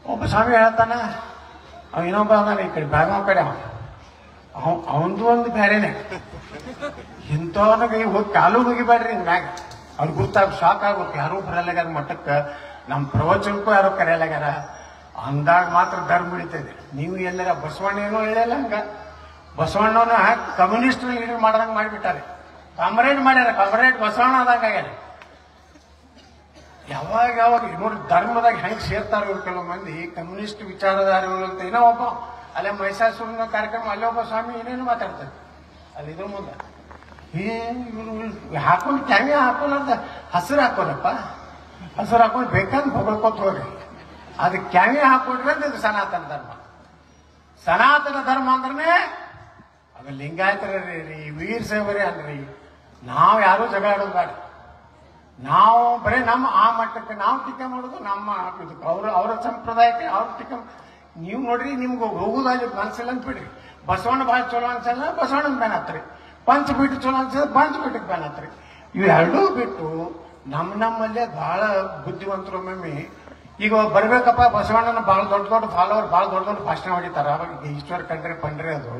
ಒಬ್ಬ ಸ್ವಾಮಿ ಹೇಳ್ತಾನ, ಅವ ಇನ್ನೊಬ್ಬ ಅದಾನ ಈ ಕಡೆ ಬೆಳಗಾವ್ ಕಡೆ, ಅವಂದು ಒಂದು ಬೇರೆನೆ. ಇಂಥವನಿಗೆ ಹೋಗಿ ಕಾಲು ಮುಗಿಬೇಡ್ರಿ ಮ್ಯಾಗ. ಅವ್ರು ಗುರ್ತಾಗ ಶಾಕ್ ಆಗೋಕೆ ಯಾರೂ ಬರಲ್ಲಾಗ್ಯಾರ ಮಠಕ್ಕೆ, ನಮ್ಮ ಪ್ರವಚನಕ್ಕೂ ಯಾರೋ ಕರೆಯಲ್ಲಾಗ್ಯಾರ ಅಂದಾಗ ಮಾತ್ರ ಧರ್ಮ ಉಳಿತದೆ. ನೀವು ಎಲ್ಲರ ಬಸವಣ್ಣ ಏನೋ ಹೇಳಿಲ್ಲ ಹಂಗ. ಬಸವಣ್ಣನ ಕಮ್ಯುನಿಸ್ಟ್ ಲೀಡರ್ ಮಾಡ್ದಂಗೆ ಮಾಡಿಬಿಟ್ಟಾರೆ. ಕಾಮ್ರೇಡ್ ಮಾಡ್ಯಾರ, ಕಾಮ್ರೇಡ್ ಬಸವಣ್ಣ ಆದಂಗ ಆಗ್ಯಾರ. ಯಾವಾಗ ನೋಡಿ ಧರ್ಮದಾಗ ಹೆಂಗ್ ಸೇರ್ತಾರ ಇವ್ರು. ಕೆಲವು ಮಂದಿ ಕಮ್ಯುನಿಸ್ಟ್ ವಿಚಾರಧಾರಿಗಳು ಅಂತ. ಏನೋ ಒಬ್ಬ ಅಲ್ಲೇ ಮೈಸಾಸುರನ ಕಾರ್ಯಕ್ರಮ, ಅಲ್ಲೇ ಒಬ್ಬ ಸ್ವಾಮಿ ಏನೇನು ಮಾತಾಡ್ತಾರೆ ಅಲ್ಲಿ ಇದ್ರ ಮುಂದೆ. ಇವ್ರು ಹಾಕೊಂಡು ಕ್ಯಾಮಿ ಹಾಕೊಳ್ಳಾರ್ದ ಹಸಿರು ಹಾಕೋರಪ್ಪ, ಹಸಿರು ಹಾಕೊಂಡು ಬೇಕಂದ್ ಹೊಗಳ್ಕೊತ ಹೋಗ್ರಿ. ಅದು ಕ್ಯಾಮಿ ಹಾಕೊಡ್ರಿ ಅಂತ ಇದು ಸನಾತನ ಧರ್ಮ. ಸನಾತನ ಧರ್ಮ ಅಂದ್ರೆ ಅದು ಲಿಂಗಾಯತರಿ, ವೀರ ಶೈವರೇ ಅಲ್ರಿ. ನಾವು ಯಾರೂ ಜಗಳ ಆಡೋದು ಬೇಡ. ನಾವು ಬರೀ ನಮ್ಮ ಆ ಮಟ್ಟಕ್ಕೆ ನಾವು ಟೀಕೆ ಮಾಡೋದು, ನಮ್ಮ ಅವರ ಸಂಪ್ರದಾಯಕ್ಕೆ ಅವ್ರ ಟೀಕೆ. ನೀವು ನೋಡ್ರಿ, ನಿಮ್ಗೆ ಹೋಗುದಾಗಿ ಮನಸ್ಸಿಲ್ಲ ಅಂತ ಬಿಡ್ರಿ. ಬಸವಣ್ಣ ಭಾಳ ಚಲೋ ಅನ್ಸಲ್ಲ, ಬಸವಣ್ಣನ ಬ್ಯಾನ್ ಹತ್ರಿ. ಪಂಚಪೀಠ ಚಲೋ ಅನ್ಸಲ್ಲ, ಪಂಚಪೀಠಕ್ಕೆ ಬ್ಯಾನ್ ಹತ್ರಿ. ಇವೆರಡೂ ಬಿಟ್ಟು ನಮ್ಮಲ್ಲೇ ಬಹಳ ಬುದ್ಧಿವಂತರು ಒಮ್ಮೆ ಈಗ ಬರ್ಬೇಕಪ್ಪ ಬಸವಣ್ಣನ ಭಾಳ ದೊಡ್ಡ ಫಾಲೋವರ್, ಭಾಳ ದೊಡ್ಡ ಭಾಷಣ ಹೊಡಿತಾರ. ಈಶ್ವರ ಕಂಡ್ರೆ ಪಂಡ್ರೆ ಅದು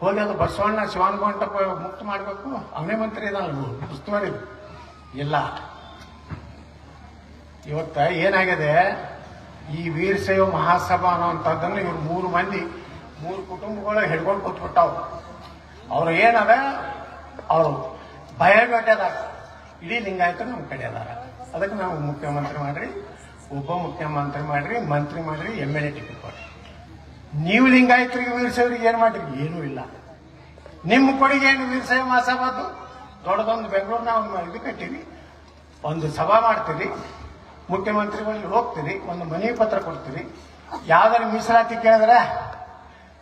ಹೋಗಿ ಅದು ಬಸವಣ್ಣ ಶಿವಾನುಭವಂಟಪ್ಪ ಮುಕ್ತ ಮಾಡಬೇಕು, ಅವನೇ ಮಂತ್ರಿ ಇದಾನಲ್ಲ ಉಸ್ತುವಾರಿ ಇಲ್ಲ. ಇವತ್ತ ಏನಾಗಿದೆ, ಈ ವೀರಶೈವ ಮಹಾಸಭಾ ಅನ್ನೋಂಥದ್ದನ್ನು ಇವ್ರು 3 ಮಂದಿ 3 ಕುಟುಂಬಗಳು ಹಿಡ್ಕೊಂಡು ಕೂತ್ಬಿಟ್ಟಾವ. ಅವ್ರು ಏನದ, ಅವರು ಬಯಲುಗಟ್ಟೆದಾಗ ಇಡೀ ಲಿಂಗಾಯತರು ನಮ್ಮ ಕಡೆ ಅದಾರ. ಅದಕ್ಕೆ ನಾವು ಮುಖ್ಯಮಂತ್ರಿ ಮಾಡ್ರಿ, ಉಪ ಮುಖ್ಯಮಂತ್ರಿ ಮಾಡ್ರಿ, ಮಂತ್ರಿ ಮಾಡ್ರಿ, MLA ಟಿಕೆಟ್ ಕೊಡ್ರಿ. ನೀವು ಲಿಂಗಾಯತರಿಗೆ ವೀರಶೈವರಿಗೆ ಏನ್ ಮಾಡ್ರಿ? ಏನೂ ಇಲ್ಲ. ನಿಮ್ಮ ಕೊಡುಗೆ ಏನು? ವೀರಶೈವ ಮಹಾಸಭಾದು ದೊಡ್ಡದೊಂದು ಬೆಂಗಳೂರಿನ ಒಂದು ಇದು ಕಟ್ಟಿರಿ, ಒಂದು ಸಭಾ ಮಾಡ್ತೀರಿ, ಮುಖ್ಯಮಂತ್ರಿಗಳಿಗೆ ಹೋಗ್ತೀರಿ, ಒಂದು ಮನವಿ ಪತ್ರ ಕೊಡ್ತೀರಿ. ಯಾವ್ದಾರ ಮೀಸಲಾತಿ ಕೇಳಿದ್ರೆ,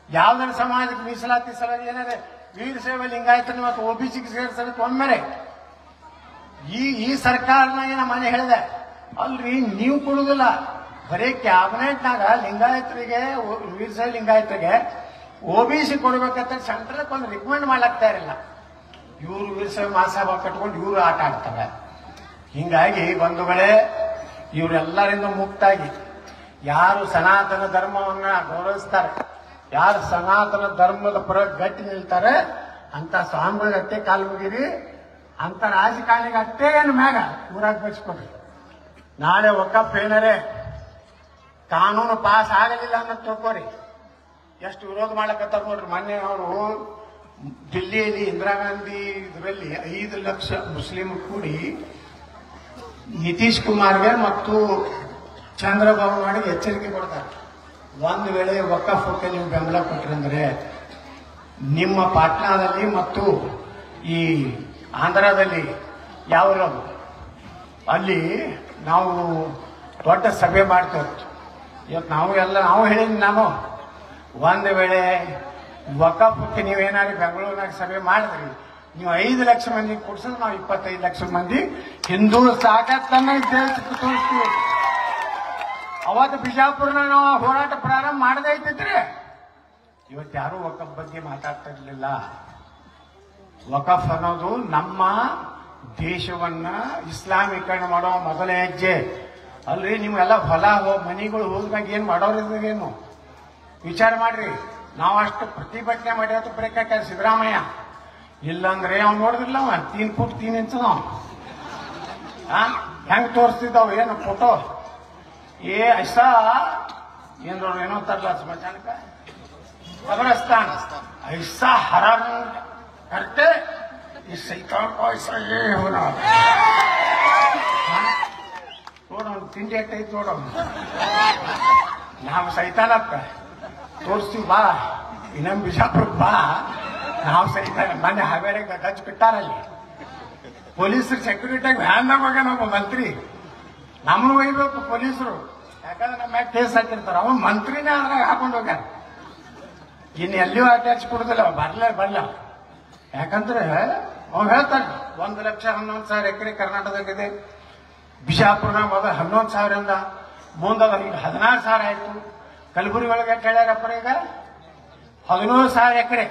ಯಾವ್ದಾರ ಸಮಾಜಕ್ಕೆ ಮೀಸಲಾತಿ ಸಲುವಾಗಿ ಏನಾದ್ರೆ ವೀರಶೈವ ಲಿಂಗಾಯತನ ಮತ್ತು OBCಗೆ ಸೇರಿಸೋದಕ್ಕೆ ಒಮ್ಮೆಲೆ ಈ ಸರ್ಕಾರನಾಗ ನಮ್ಮ ಮನೆ ಹೇಳಿದೆ ಅಲ್ರಿ, ನೀವು ಕೊಡುದಿಲ್ಲ. ಬರೀ ಕ್ಯಾಬಿನೆಟ್ನಾಗ ಲಿಂಗಾಯತರಿಗೆ, ವೀರಶೈವ ಲಿಂಗಾಯತರಿಗೆ OBC ಕೊಡ್ಬೇಕಂತ ಸೆಂಟ್ರಲ್ ಒಂದು ರಿಕಮೆಂಡ್ ಮಾಡ್ಲಾಗ್ತಾ ಇರಲಿಲ್ಲ. ಇವರು ವೀರಶೈವ ಮಹಾಸಭಾ ಕಟ್ಕೊಂಡು ಇವರು ಆಟ ಆಡ್ತಾರೆ. ಹಿಂಗಾಗಿ ಬಂಧುಗಳೇ, ಇವರೆಲ್ಲರಿಂದ ಮುಕ್ತಾಗಿ ಯಾರು ಸನಾತನ ಧರ್ಮವನ್ನ ಗೌರವಿಸ್ತಾರೆ, ಯಾರು ಸನಾತನ ಧರ್ಮದ ಪರ ಗಟ್ಟಿ ನಿಲ್ತಾರೆ ಅಂತ ಸ್ವಾಮಿಗಳಿಗೆ ಅಟ್ಟೆ ಕಾಲು ಮುಗಿರಿ, ಅಂತ ರಾಜಕಾರಣಿಗೆ ಅಟ್ಟೆ ಏನು ಮ್ಯಾಗ ಊರಾಗ ಬಚ್ಕೊಡ್ರಿ. ನಾಳೆ ವಕಫ್ ಏನಾರೆ ಕಾನೂನು ಪಾಸ್ ಆಗಲಿಲ್ಲ ಅನ್ನೋದು ತಿಳ್ಕೊರಿ. ಎಷ್ಟು ವಿರೋಧ ಮಾಡಕತ್ತಾರ ನೋಡ್ರಿ. ಮೊನ್ನೆ ಅವರು ದಿಲ್ಲಿಯಲ್ಲಿ ಇಂದಿರಾ ಗಾಂಧಿ ಇದರಲ್ಲಿ 5 ಲಕ್ಷ ಮುಸ್ಲಿಮರು ಕೂಡಿ ನಿತೀಶ್ ಕುಮಾರ್ಗೆ ಮತ್ತು ಚಂದ್ರಬಾಬು ನಾಯ್ಡುಗೆ ಎಚ್ಚರಿಕೆ ಕೊಡ್ತಾರೆ. ಒಂದು ವೇಳೆ ವಕಫ್ಗೆ ನೀವು ಬೆಂಬಲ ಕೊಟ್ಟರೆ ನಿಮ್ಮ ಪಾಟ್ನಾದಲ್ಲಿ ಮತ್ತು ಈ ಆಂಧ್ರದಲ್ಲಿ ಯಾವ ಅಲ್ಲಿ ನಾವು ದೊಡ್ಡ ಸಭೆ ಮಾಡ್ತೇವೆ. ಇವತ್ತು ನಾವು ಹೇಳಿದ್ವಿ, ನಾನು ಒಂದು ವೇಳೆ ವಕಫ್ಗೆ ನೀವೇನಾದ್ರು ಬೆಂಗಳೂರಿನಾಗ ಸಭೆ ಮಾಡಿದ್ರಿ, ನೀವು 5 ಲಕ್ಷ ಮಂದಿ ಕೊಡ್ಸಿದ್ರೆ ನಾವು 25 ಲಕ್ಷ ಮಂದಿ ಹಿಂದೂ ತಾಕತ್ತನ್ನ ತೋರಿಸ್ತೀವಿ. ಅವತ್ತು ಬಿಜಾಪುರನ ನಾವು ಹೋರಾಟ ಪ್ರಾರಂಭ ಮಾಡದೇ ಇದ್ದಿದ್ರೆ ಇವತ್ತು ಯಾರೂ ವಕಫ್ ಬಗ್ಗೆ ಮಾತಾಡ್ತಾ ಇರಲಿಲ್ಲ. ವಕಫ್ ಅನ್ನೋದು ನಮ್ಮ ದೇಶವನ್ನ ಇಸ್ಲಾಮೀಕರಣ ಮಾಡೋ ಮೊದಲ ಹೆಜ್ಜೆ ಅಲ್ರಿ. ನೀವೆಲ್ಲ ಹೊಲ ಮನಿಗಳು ಹೋದ್ಮ್ಯಾಗ ಏನ್ ಮಾಡೋರಿದ್ರೇನು ವಿಚಾರ ಮಾಡ್ರಿ. ನಾವು ಅಷ್ಟು ಪ್ರತಿಭಟನೆ ಮಾಡಿರೋದು ಬ್ರೇಕ್ ಹಾಕ್ಯಾರ ಸಿದ್ದರಾಮಯ್ಯ. ಇಲ್ಲಂದ್ರೆ ಅವ್ನು ನೋಡಿದ್ರಲ್ಲ 3 ಫೂಟ್ 3 ಇಂಚ್ ನಾವು ಹೆಂಗ್ ತೋರಿಸ್ತಿದ್ದಾವ ಏನು ಫೋಟೋ ಐಸಾ ಏನ್ರ ಏನೋ ಅಂತಾರಲ್ಲ ಸ್ಮಶಾನಕ कब्रस्तान ऐसा हराम करते इस शैतान को ऐसा ये होना ನೋಡೋಣ ತಿಂಡಿ ಆಗ್ತೈತಿ ನೋಡೋಣ ನಾವು ಸೈತಾನಕ್ಕ ತೋರಿಸ್ತೀವಿ ಬಾ ಇನ್ನೊಂದು ಬಿಜಾಪುರಕ್ಕೆ ಬಾ ನಾವು ಸೈತಾನ ಮನೆ ಹಾವೇರಿಗೆ ಗಚ್ಚ ಬಿಟ್ಟಾರಲ್ಲಿ ಪೊಲೀಸರು ಸೆಕ್ಯೂರಿಟಿಯಾಗಿ ವ್ಯಾನ್ದಾಗ ಹೋಗ್ಯಾನ ಒಬ್ಬ ಮಂತ್ರಿ ನಮ್ಮನ್ನು ಒಯ್ಬೇಕು ಪೊಲೀಸರು ಯಾಕಂದ್ರೆ ನಮ್ಮ ಮ್ಯಾಗ ಕೇಸ್ ಹಾಕಿರ್ತಾರ ಅವನು ಮಂತ್ರಿನೇ ಅದ್ರಾಗ ಹಾಕೊಂಡು ಹೋಗ್ಯಾರ ಇನ್ನು ಎಲ್ಲಿಯೂ ಅಟ್ಯಾಚ್ ಕೊಡುದಿಲ್ಲ ಬರ್ಲ ಯಾಕಂದ್ರೆ ಅವ್ನು ಹೇಳ್ತಾನೆ 1,11,000 ಎಕರೆ ಕರ್ನಾಟಕದಾಗಿದೆ ಬಿಜಾಪುರನಾಗ ಮೊದಲು 11,000 ಮುಂದಾಗ ಈಗ 16,000 ಆಯ್ತು ಕಲಬುರಗಿ ಒಳಗೆ ಕೇಳ್ಯಾರಪ್ಪ ಈಗ 17,000 ಎಕರೆ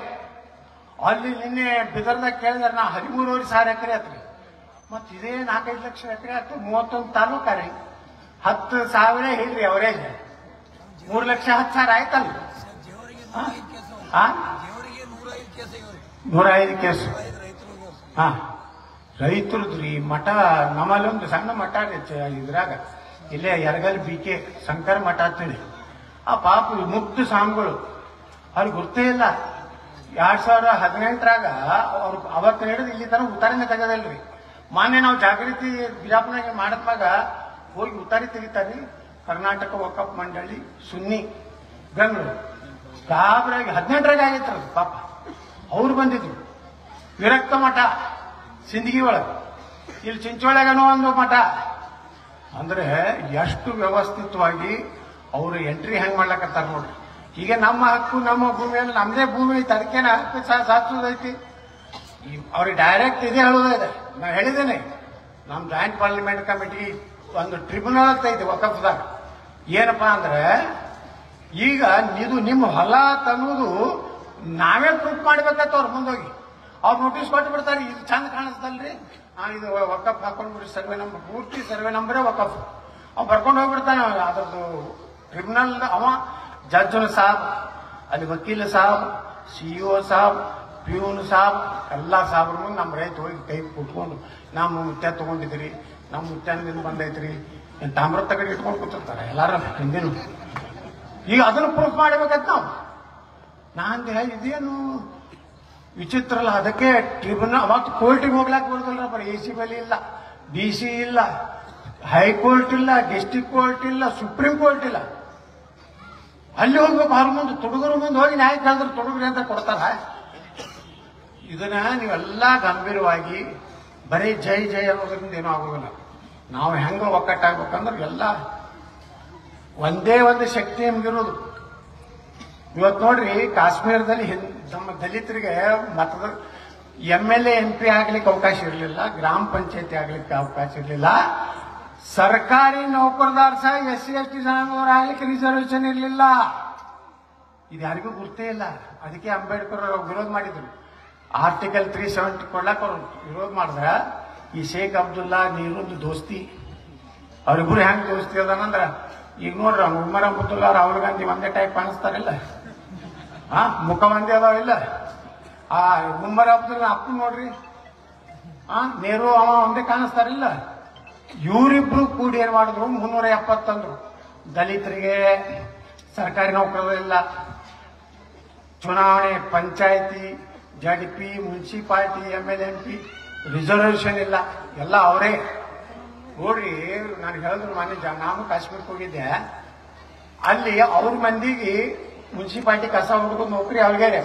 ಅಲ್ಲಿ ನಿನ್ನೆ ಬಿದರ್ದಾಗ ಕೇಳಿದ್ರೆ ನಾ 13,500 ಎಕರೆ ಆತ್ರಿ ಮತ್ ಇದೇ 4-5 ಲಕ್ಷ ಎಕರೆ ಆಯ್ತು 31 ತಾಲೂಕ ರೀ 10,000 ಹೇಳ್ರಿ ಅವರೇಜ್ 3,10,000 ಆಯ್ತಲ್ಲ 105 ಕೇಸು ರೈತರದ್ರಿ ಮಠ ನಮ್ಮಲ್ಲಿ ಒಂದು ಸಣ್ಣ ಮಠ ಇದ್ರಾಗ ಇಲ್ಲೇ ಯರಗಲ್ BK ಶಂಕರ ಮಠ ಅಂತೇಳಿ ಆ ಪಾಪ ಮುಕ್ತ ಸ್ವಾಮಿಗಳು ಅವ್ರಿಗೆ ಗೊತ್ತೇ ಇಲ್ಲ 2018ರಾಗ ಅವ್ರು ಅವತ್ತು ಹೇಳಿದ್ರೆ ಇಲ್ಲಿ ತರ ಉತ್ತಾರನೇ ತೆಗದಲ್ರಿ ಮಾನ್ಯ ನಾವು ಜಾಗೃತಿ ಬಿಜಾಪುರನಾಗ ಮಾಡದ್ವಾಗ ಹೋಗಿ ಉತ್ತಾರಿ ತೆಗಿತಾರ್ರಿ ಕರ್ನಾಟಕ ವಕಫ್ ಮಂಡಳಿ ಸುನ್ನಿ ಬೆಂಗಳೂರು ಗಾಬರಾಗಿ 18ರಾಗ ಆಗೈತ್ರ ಪಾಪ ಅವ್ರು ಬಂದಿದ್ರು ವಿರಕ್ತ ಮಠ ಸಿಂದಗಿ ಒಳಗೆ ಇಲ್ಲಿ ಚಿಂಚೋಳಿಗನೋ ಒಂದು ಮಠ ಅಂದ್ರೆ ಎಷ್ಟು ವ್ಯವಸ್ಥಿತವಾಗಿ ಅವರು ಎಂಟ್ರಿ ಹೆಂಗ್ ಮಾಡ್ಲಕತ್ತಾರ ನೋಡ್ರಿ ಈಗ ನಮ್ಮ ಹಕ್ಕು ನಮ್ಮ ಭೂಮಿಯಲ್ಲಿ ನಮ್ದೇ ಭೂಮಿ ಐತಿ ಅದಕ್ಕೇನ ಹಕ್ಕು ಸಾಧಿಸೋದೈತಿ ಅವ್ರಿಗೆ ಡೈರೆಕ್ಟ್ ಇದೇ ಹೇಳೋದಿದೆ ನಾ ಹೇಳಿದ್ದೇನೆ ನಮ್ ಜಾಯಿಂಟ್ ಪಾರ್ಲಿಮೆಂಟ್ ಕಮಿಟಿ ಒಂದು ಟ್ರಿಬ್ಯುನಲ್ ಅಂತ ಐತಿ ವಕಫ್ದಾಗ ಏನಪ್ಪಾ ಅಂದ್ರೆ ಈಗ ಇದು ನಿಮ್ಮ ಹೊಲ ತನ್ನೋದು ನಾವೇ ಪ್ರೂಫ್ ಮಾಡ್ಬೇಕಂತ ಅವ್ರು ಮುಂದೋಗಿ ಅವ್ರು ನೋಟಿಸ್ ಕೊಟ್ಟು ಬಿಡ್ತಾರೆ ಇದು ಚಂದ ಕಾಣಿಸ್ತಲ್ರಿ ಇದು ವಕಫ್ ಹಾಕೊಂಡ್ಬಿಡಿ ಸರ್ವೆ ನಂಬರ್ ಪೂರ್ತಿ ಸರ್ವೆ ನಂಬರೇ ವಕಫ್ ಅವ್ ಬರ್ಕೊಂಡು ಹೋಗ್ಬಿಡ್ತಾನೆ ಅದ್ರದ್ದು ಟ್ರಿಬ್ಯುನಲ್ ಅವ ಜಡ್ಜ್ ಸಾಬ್ ಅಲ್ಲಿ ವಕೀಲ ಸಾಬ್ CEO ಸಾಬ್ ಪ್ಯೂನ್ ಸಾಬ್ ಎಲ್ಲಾ ಸಾಬ್ರ ಮುಂದೆ ನಮ್ಮ ರೈತ ಹೋಗಿ ಕೈ ಕುಟ್ಕೊಂಡು ನಮ್ಮ ಮುತ್ಯ ತಗೊಂಡಿದ್ರಿ ನಮ್ಮ ಮುತ್ಯದಿಂದ ಬಂದೈತ್ರಿ ತಾಮ್ರ ತಗಡಿ ಇಟ್ಕೊಂಡು ಕೂತಿರ್ತಾರೆ ಎಲ್ಲಾರ ಹಿಂದಿನ ಈಗ ಅದನ್ನು ಪ್ರೂಫ್ ಮಾಡ್ಬೇಕಂತ ನಾವು ನಾಂದೆ ಇದೇನು ವಿಚಿತ್ರ ಅಲ್ಲ ಅದಕ್ಕೆ ಟ್ರಿಬ್ಯುನಲ್ ಅವತ್ತು ಕೋರ್ಟಿಗೆ ಹೋಗ್ಲಾಕ್ ಬರುದಿಲ್ಲ ಬರೀ AC ಬಲಿ ಇಲ್ಲ DC ಇಲ್ಲ ಹೈಕೋರ್ಟ್ ಇಲ್ಲ ಡಿಸ್ಟ್ರಿಕ್ಟ್ ಕೋರ್ಟ್ ಇಲ್ಲ ಸುಪ್ರೀಂ ಕೋರ್ಟ್ ಇಲ್ಲ ಅಲ್ಲಿ ಹೋಗ್ಬೇಕು ಅವ್ರ ಮುಂದೆ ತುಡುಗರ ಮುಂದೆ ಹೋಗಿ ನ್ಯಾಯ ಕೇಳಿದ್ರೆ ತುಡುಗ್ರಿ ಅಂತ ಕೊಡ್ತಾರ ಇದನ್ನ ನೀವೆಲ್ಲಾ ಗಂಭೀರವಾಗಿ ಬರೀ ಜೈ ಜೈ ಅನ್ನೋದ್ರಿಂದ ಏನೂ ಆಗೋದಿಲ್ಲ ನಾವು ಹೆಂಗ ಒಕ್ಕಟ್ಟಾಗ್ಬೇಕಂದ್ರೆ ಎಲ್ಲ ಒಂದೇ ಒಂದು ಶಕ್ತಿ ನಮ್ಗಿರೋದು ಇವತ್ತು ನೋಡ್ರಿ ಕಾಶ್ಮೀರದಲ್ಲಿ ನಮ್ಮ ದಲಿತರಿಗೆ ಮತದ MLA MP ಆಗ್ಲಿಕ್ಕೆ ಅವಕಾಶ ಇರಲಿಲ್ಲ ಗ್ರಾಮ ಪಂಚಾಯತಿ ಆಗ್ಲಿಕ್ಕೆ ಅವಕಾಶ ಇರಲಿಲ್ಲ ಸರ್ಕಾರಿ ನೌಕರದಾರ ಸಹ SC ST ಜನಾಂಗದವರು ಆಗ್ಲಿಕ್ಕೆ ರಿಸರ್ವೇಶನ್ ಇರಲಿಲ್ಲ ಇದು ಯಾರಿಗೂ ಗುರ್ತೇ ಇಲ್ಲ ಅದಕ್ಕೆ ಅಂಬೇಡ್ಕರ್ ವಿರೋಧ ಮಾಡಿದ್ರು ಆರ್ಟಿಕಲ್ 370 ಕೊಡ್ಲಕ್ಕೆ ಅವ್ರು ವಿರೋಧ ಮಾಡಿದ್ರ ಈ ಶೇಖ್ ಅಬ್ದುಲ್ಲಾ ನೀರೊಂದು ದೋಸ್ತಿ ಅವ್ರಿಬ್ರು ಹೆಂಗ್ ದೋಸ್ತಿ ಅದಾನಂದ್ರ ಈಗ ನೋಡ್ರಿ ಉಮರ್ ಅಬ್ದುಲ್ಲಾ ರಾಹುಲ್ ಗಾಂಧಿ ಒಂದೇ ಟೈಪ್ ಕಾಣಿಸ್ತಾರಿಲ್ಲ ಮುಖ ಒಂದೇ ಅದಾವಿಲ್ಲ ಉಮರ್ ಅಬ್ದುಲ್ಲಾ ಅಪ್ಪು ನೋಡ್ರಿ ನೆಹರು ಅವ ಒಂದೇ ಕಾಣಿಸ್ತಾರಿಲ್ಲ ಇವರಿಬ್ರು ಕೂಡಿ ಏನ್ ಮಾಡಿದ್ರು 370 ಅಂದ್ರು ದಲಿತರಿಗೆ ಸರ್ಕಾರಿ ನೌಕರರಿಲ್ಲ ಚುನಾವಣೆ ಪಂಚಾಯತಿ JDP municipality MLA MP reservation ಇಲ್ಲ ಎಲ್ಲ ಅವರೇ ನೋಡ್ರಿ ನಾನು ಹೇಳಿದ್ರು ಮೊನ್ನೆ ನಾನು ಕಾಶ್ಮೀರಕ್ಕೆ ಹೋಗಿದ್ದೆ ಅಲ್ಲಿ ಅವ್ರ ಮಂದಿಗೆ ಮುನ್ಸಿಪಾಲಿಟಿ ಕಸ ಹುಡುಗರು ನೌಕರಿ ಅವ್ರಿಗೆ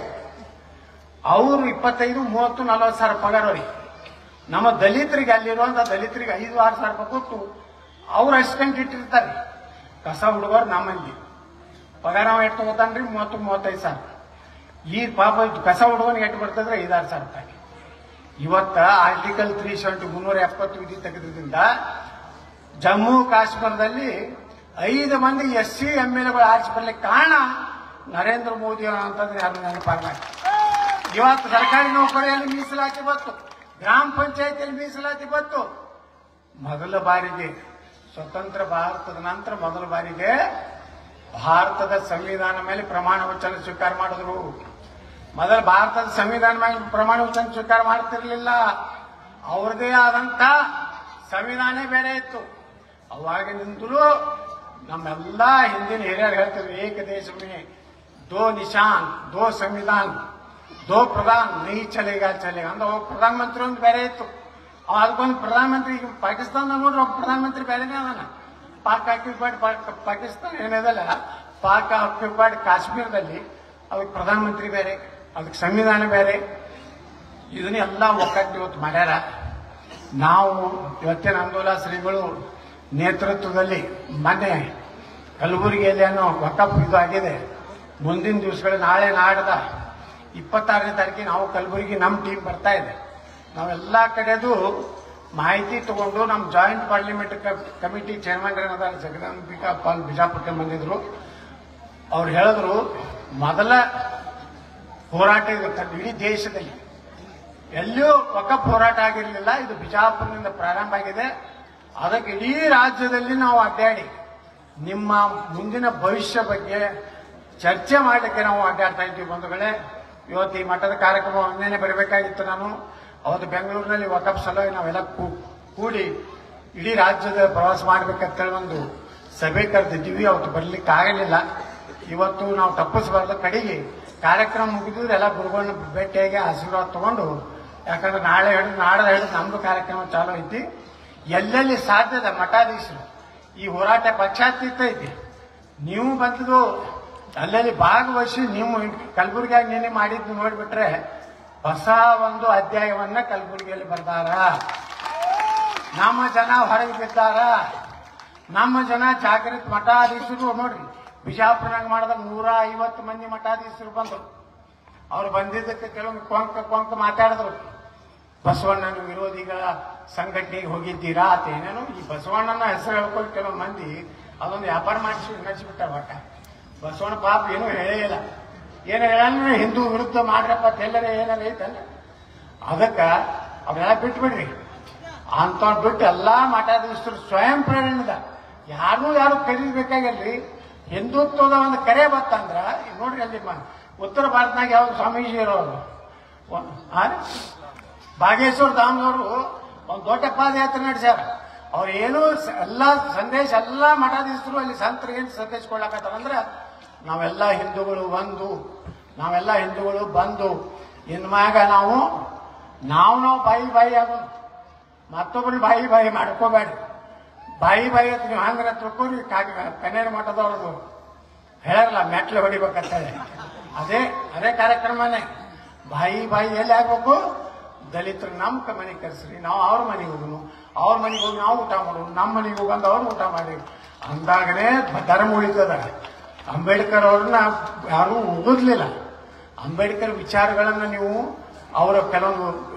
ಅವ್ರು 25, 30, 40 ಸಾವಿರ ಪಗಾರ ಅವ್ರಿಗೆ ನಮ್ಮ ದಲಿತರಿಗೆ ಅಲ್ಲಿರುವಂತ ದಲಿತರಿಗೆ 5-6 ಸಾವಿರ ರೂಪಾಯಿ ಕೊಟ್ಟು ಅವ್ರ ಅಸಿಸ್ಟೆಂಟ್ ಇಟ್ಟಿರ್ತಾರೆ ಕಸ ಹುಡುಗರು ನಮ್ಮ ಮಂದಿ ಪಗಾರ ಎಷ್ಟು ತಗೋತಾನ್ರಿ 30-35 ಸಾವಿರ ಈ ಪಾಪ ಕಸ ಹುಡುಗನಿಗೆ ಎಷ್ಟು ಬರ್ತದ್ರೆ 5-6 ಸಾವಿರ ರೂಪಾಯಿ ಇವತ್ತ ಆರ್ಟಿಕಲ್ 370 370 ವಿಧಿ ತೆಗೆದ್ರಿಂದ ಜಮ್ಮು ಕಾಶ್ಮೀರದಲ್ಲಿ 5 ಮಂದಿ SC MLAಗಳು ಆರಿಸಿ ಬರ್ಲಿಕ್ಕೆ ಕಾರಣ ನರೇಂದ್ರ ಮೋದಿ ಅಂತಂದ್ರೆ ಯಾರು ನೆನಪಾಗ ಇವತ್ತು ಸರ್ಕಾರಿ ನೌಕರಿಯಲ್ಲಿ ಮೀಸಲಾತಿ ಬಂತು ಗ್ರಾಮ ಪಂಚಾಯತಿಯಲ್ಲಿ ಮೀಸಲಾತಿ ಬಂತು ಮೊದಲ ಬಾರಿಗೆ ಸ್ವತಂತ್ರ ಭಾರತದ ನಂತರ ಮೊದಲ ಬಾರಿಗೆ ಭಾರತದ ಸಂವಿಧಾನ ಮೇಲೆ ಪ್ರಮಾಣ ವಚನ ಸ್ವೀಕಾರ ಮಾಡಿದ್ರು ಮೊದಲು ಭಾರತದ ಸಂವಿಧಾನ ಮೇಲೆ ಪ್ರಮಾಣ ವಚನ ಸ್ವೀಕಾರ ಮಾಡ್ತಿರ್ಲಿಲ್ಲ ಅವ್ರದೇ ಆದಂತ ಸಂವಿಧಾನ ಬೇರೆ ಇತ್ತು. ಅವಾಗಿನಿಂದಲೂ ನಮ್ಮೆಲ್ಲ ಹಿಂದಿನ ಹಿರಿಯರು ಹೇಳ್ತಿದ್ರು, ಏಕ ದೇಶ ಮೇ ದೋ ನಿಶಾನ್, ದೋ ಸಂವಿಧಾನ, ದೋ ಪ್ರಧಾನ್, ನೈ ಚಲೇಗ ಚಲೇಗ ಅಂದ್ರೆ ಹೋಗಿ ಪ್ರಧಾನಮಂತ್ರಿ ಒಂದು ಬೇರೆ ಇತ್ತು. ಅದಕ್ಕೊಂದು ಪ್ರಧಾನಮಂತ್ರಿ, ಈಗ ಪಾಕಿಸ್ತಾನ ನೋಡ್ರಿ ಒಬ್ಬ ಪ್ರಧಾನಮಂತ್ರಿ ಬೇರೆನೇ ಅದಾನ. ಪಾಕ್ ಆಕ್ಯುಪೈಡ್ ಪಾಕಿಸ್ತಾನ ಏನಿದಲ್ಲ, ಪಾಕ್ ಆಕ್ಯುಪೈಡ್ ಕಾಶ್ಮೀರದಲ್ಲಿ ಅದಕ್ಕೆ ಪ್ರಧಾನಮಂತ್ರಿ ಬೇರೆ, ಅದಕ್ಕೆ ಸಂವಿಧಾನ ಬೇರೆ. ಇದನ್ನೆಲ್ಲ ಒಕ್ಕಟ್ಟು ಇವತ್ತು ಮಾಡ್ಯಾರ. ನಾವು ಇವತ್ತಿನ ಆಂದೋಲನ ಶ್ರೀಗಳು ನೇತೃತ್ವದಲ್ಲಿ ಮೊನ್ನೆ ಕಲಬುರಗಿಯಲ್ಲಿ ಅನ್ನೋ ವಕಫ್ ಇದು ಆಗಿದೆ. ಮುಂದಿನ ದಿವಸಗಳು ನಾಳೆ ನಾಡ್ದ 26ನೇ ತಾರೀಕಿಗೆ ನಾವು ಕಲಬುರಗಿ ನಮ್ಮ ಟೀಮ್ ಬರ್ತಾ ಇದೆ. ನಾವೆಲ್ಲ ಕಡೆದು ಮಾಹಿತಿ ತಗೊಂಡು ನಮ್ಮ ಜಾಯಿಂಟ್ ಪಾರ್ಲಿಮೆಂಟ್ ಕಮಿಟಿ ಚೇರ್ಮನ್ ಏನದ ಜಗದಾಂಬಿಕಾ ಪಾಲ್ ಬಿಜಾಪುರಕ್ಕೆ ಬಂದಿದ್ರು. ಅವ್ರು ಹೇಳಿದ್ರು, ಮೊದಲ ಹೋರಾಟ ಇದು ಇಡೀ ದೇಶದಲ್ಲಿ ಎಲ್ಲಿಯೂ ವಕಫ್ ಹೋರಾಟ ಆಗಿರಲಿಲ್ಲ, ಇದು ಬಿಜಾಪುರದಿಂದ ಪ್ರಾರಂಭ ಆಗಿದೆ. ಅದಕ್ಕೆ ಇಡೀ ರಾಜ್ಯದಲ್ಲಿ ನಾವು ಅಡ್ಡಾಡಿ ನಿಮ್ಮ ಮುಂದಿನ ಭವಿಷ್ಯ ಬಗ್ಗೆ ಚರ್ಚೆ ಮಾಡಲಿಕ್ಕೆ ನಾವು ಅಡ್ಡಾಡ್ತಾ ಇದ್ದೀವಿ ಬಂಧುಗಳೇ. ಇವತ್ತು ಈ ಮಠದ ಕಾರ್ಯಕ್ರಮ ಒಂದೇನೆ ಬರಬೇಕಾಗಿತ್ತು. ನಾನು ಅವತ್ತು ಬೆಂಗಳೂರಿನಲ್ಲಿ ವಕಫ್ ಸಲುವಾಗಿ ನಾವೆಲ್ಲ ಕೂಡಿ ಇಡೀ ರಾಜ್ಯದ ಪ್ರವಾಸ ಮಾಡ್ಬೇಕಂತೇಳಿ ಒಂದು ಸಭೆ ಕರೆದಿದ್ದೀವಿ. ಅವತ್ತು ಬರ್ಲಿಕ್ಕೆ ಆಗಲಿಲ್ಲ. ಇವತ್ತು ನಾವು ತಪ್ಪಿಸಬಾರ್ದು. ಕಡೆಗೆ ಕಾರ್ಯಕ್ರಮ ಮುಗಿದ್ರೆ ಎಲ್ಲ ಗುರುಗಳನ್ನ ಭೇಟಿಯಾಗಿ ಆಶೀರ್ವಾದ ತಗೊಂಡು, ಯಾಕಂದ್ರೆ ನಾಳೆ ಹಿಡಿದು ನಾಡದ ಹಿಡಿದು ನಮ್ದು ಕಾರ್ಯಕ್ರಮ ಚಾಲು ಐತಿ. ಎಲ್ಲೆಲ್ಲಿ ಸಾಧ್ಯದ ಮಠಾಧೀಶರು ಈ ಹೋರಾಟ ಪಕ್ಷಾತೀತ ಐತಿ, ನೀವು ಬಂದು ಅಲ್ಲೆಲ್ಲಿ ಭಾಗವಹಿಸಿ ನೀವು ಕಲಬುರಗಿಯಾಗಿ ನೆನೆ ಮಾಡಿದ್ದು ನೋಡ್ಬಿಟ್ರೆ ಹೊಸ ಒಂದು ಅಧ್ಯಾಯವನ್ನ ಕಲಬುರಗಿಯಲ್ಲಿ ಬರ್ದಾರ. ನಮ್ಮ ಜನ ಹೊರಗೆ ಬಿದ್ದಾರ. ನಮ್ಮ ಜನ ಜಾಗೃತ ಮಠಾಧೀಶರು ನೋಡ್ರಿ, ಬಿಜಾಪುರನಾಗ ಮಾಡಿದಾಗ 150 ಮಂದಿ ಮಠಾಧೀಶರು ಬಂದರು. ಅವ್ರು ಬಂದಿದ್ದಕ್ಕೆ ಕೆಲವೊಂದು ಕೊಂಕ ಮಾತಾಡಿದ್ರು. ಬಸವಣ್ಣನ ವಿರೋಧಿಗಳ ಸಂಘಟನೆಗೆ ಹೋಗಿದ್ದೀರಾ ಅಂತ ಏನೇನು ಈ ಬಸವಣ್ಣನ ಹೆಸರು ಹೇಳ್ಕೊಂಡು ಕೆಲವು ಮಂದಿ ಅದೊಂದು ವ್ಯಾಪಾರ ನಡೆಸಿಬಿಟ್ಟಾರ. ಒಟ್ಟ ಬಸವಣ್ಣ ಪಾಪ ಏನೂ ಹೇಳೇ ಇಲ್ಲ. ಏನು ಹೇಳಂದ್ರೆ ಹಿಂದೂ ವಿರುದ್ಧ ಮಾಡ್ರಪ್ಪ ಎಲ್ಲರೇ ಏನಾರ ಐತಲ್ಲ. ಅದಕ್ಕೆ ಅವರೆಲ್ಲ ಬಿಟ್ಬಿಡ್ರಿ. ಅಂಥವ್ರು ಬಿಟ್ಟು ಎಲ್ಲಾ ಮಠಾಧೀಶರು ಸ್ವಯಂ ಪ್ರೇರಣೆದ ಯಾರು ಕರೀಬೇಕಾಗಿಲ್ರಿ. ಹಿಂದುತ್ವದ ಒಂದು ಕರೆ ಬತ್ತಂದ್ರ ನೋಡ್ರಿ, ಅಲ್ಲಿ ಉತ್ತರ ಭಾರತನಾಗ ಯಾವ ಸ್ವಾಮೀಜಿ ಇರೋರು ಬಾಗೇಶ್ವರ ಧಾಮ್ನವರು ಒಂದು ದೊಡ್ಡ ಪಾದಯಾತ್ರೆ ನಡೆಸ್ಯಾರ. ಅವ್ರು ಏನು ಎಲ್ಲ ಸಂದೇಶ ಎಲ್ಲ ಮಠಾಧೀಶರು ಅಲ್ಲಿ ಸಂತರಿಗೆ ಸಂದೇಶ ಕೊಡ್ಲಾಕತ್ತಾರಂದ್ರ ನಾವೆಲ್ಲ ಹಿಂದೂಗಳು ಬಂದು ಇನ್ಮ್ಯಾಗ ನಾವು ಬಾಯಿ ಆಗೋದು, ಮತ್ತೊಬ್ಬರು ಬಾಯಿ ಮಾಡ್ಕೋಬೇಡ್ರಿ. ಬಾಯಿ ಅಂತ ನೀವು ಹಂಗ್ರ ತಿಳ್ಕೊರಿ. ಕನ್ನೇರ ಮಠದವ್ರದು ಹೇಳಲ್ಲ, ಮೆಟ್ಲು ಹೊಡಿಬೇಕಂತೇಳಿ ಅದೇ ಕಾರ್ಯಕ್ರಮನೇ. ಬಾಯಿ ಎಲ್ಲಿ ಆಗ್ಬೇಕು? ದಲಿತರು ನಮ್ಮ ಮನೆಗೆ ಕರೆಸ್ರಿ, ನಾವು ಅವ್ರ ಮನೆಗೆ ಹೋಗೋನು, ಅವ್ರ ಮನೆಗೆ ಹೋಗಿ ನಾವು ಊಟ ಮಾಡೋದು, ನಮ್ಮ ಮನೆಗೆ ಹೋಗಂದು ಅವ್ರು ಊಟ ಮಾಡಿ ಅಂದಾಗನೇ ಧರ್ಮ ಉಳಿತದ. ಅಂಬೇಡ್ಕರ್ ಅವ್ರನ್ನ ಯಾರೂ ಓದಲಿಲ್ಲ. ಅಂಬೇಡ್ಕರ್ ವಿಚಾರಗಳನ್ನ ನೀವು ಕೆಲವೊಂದು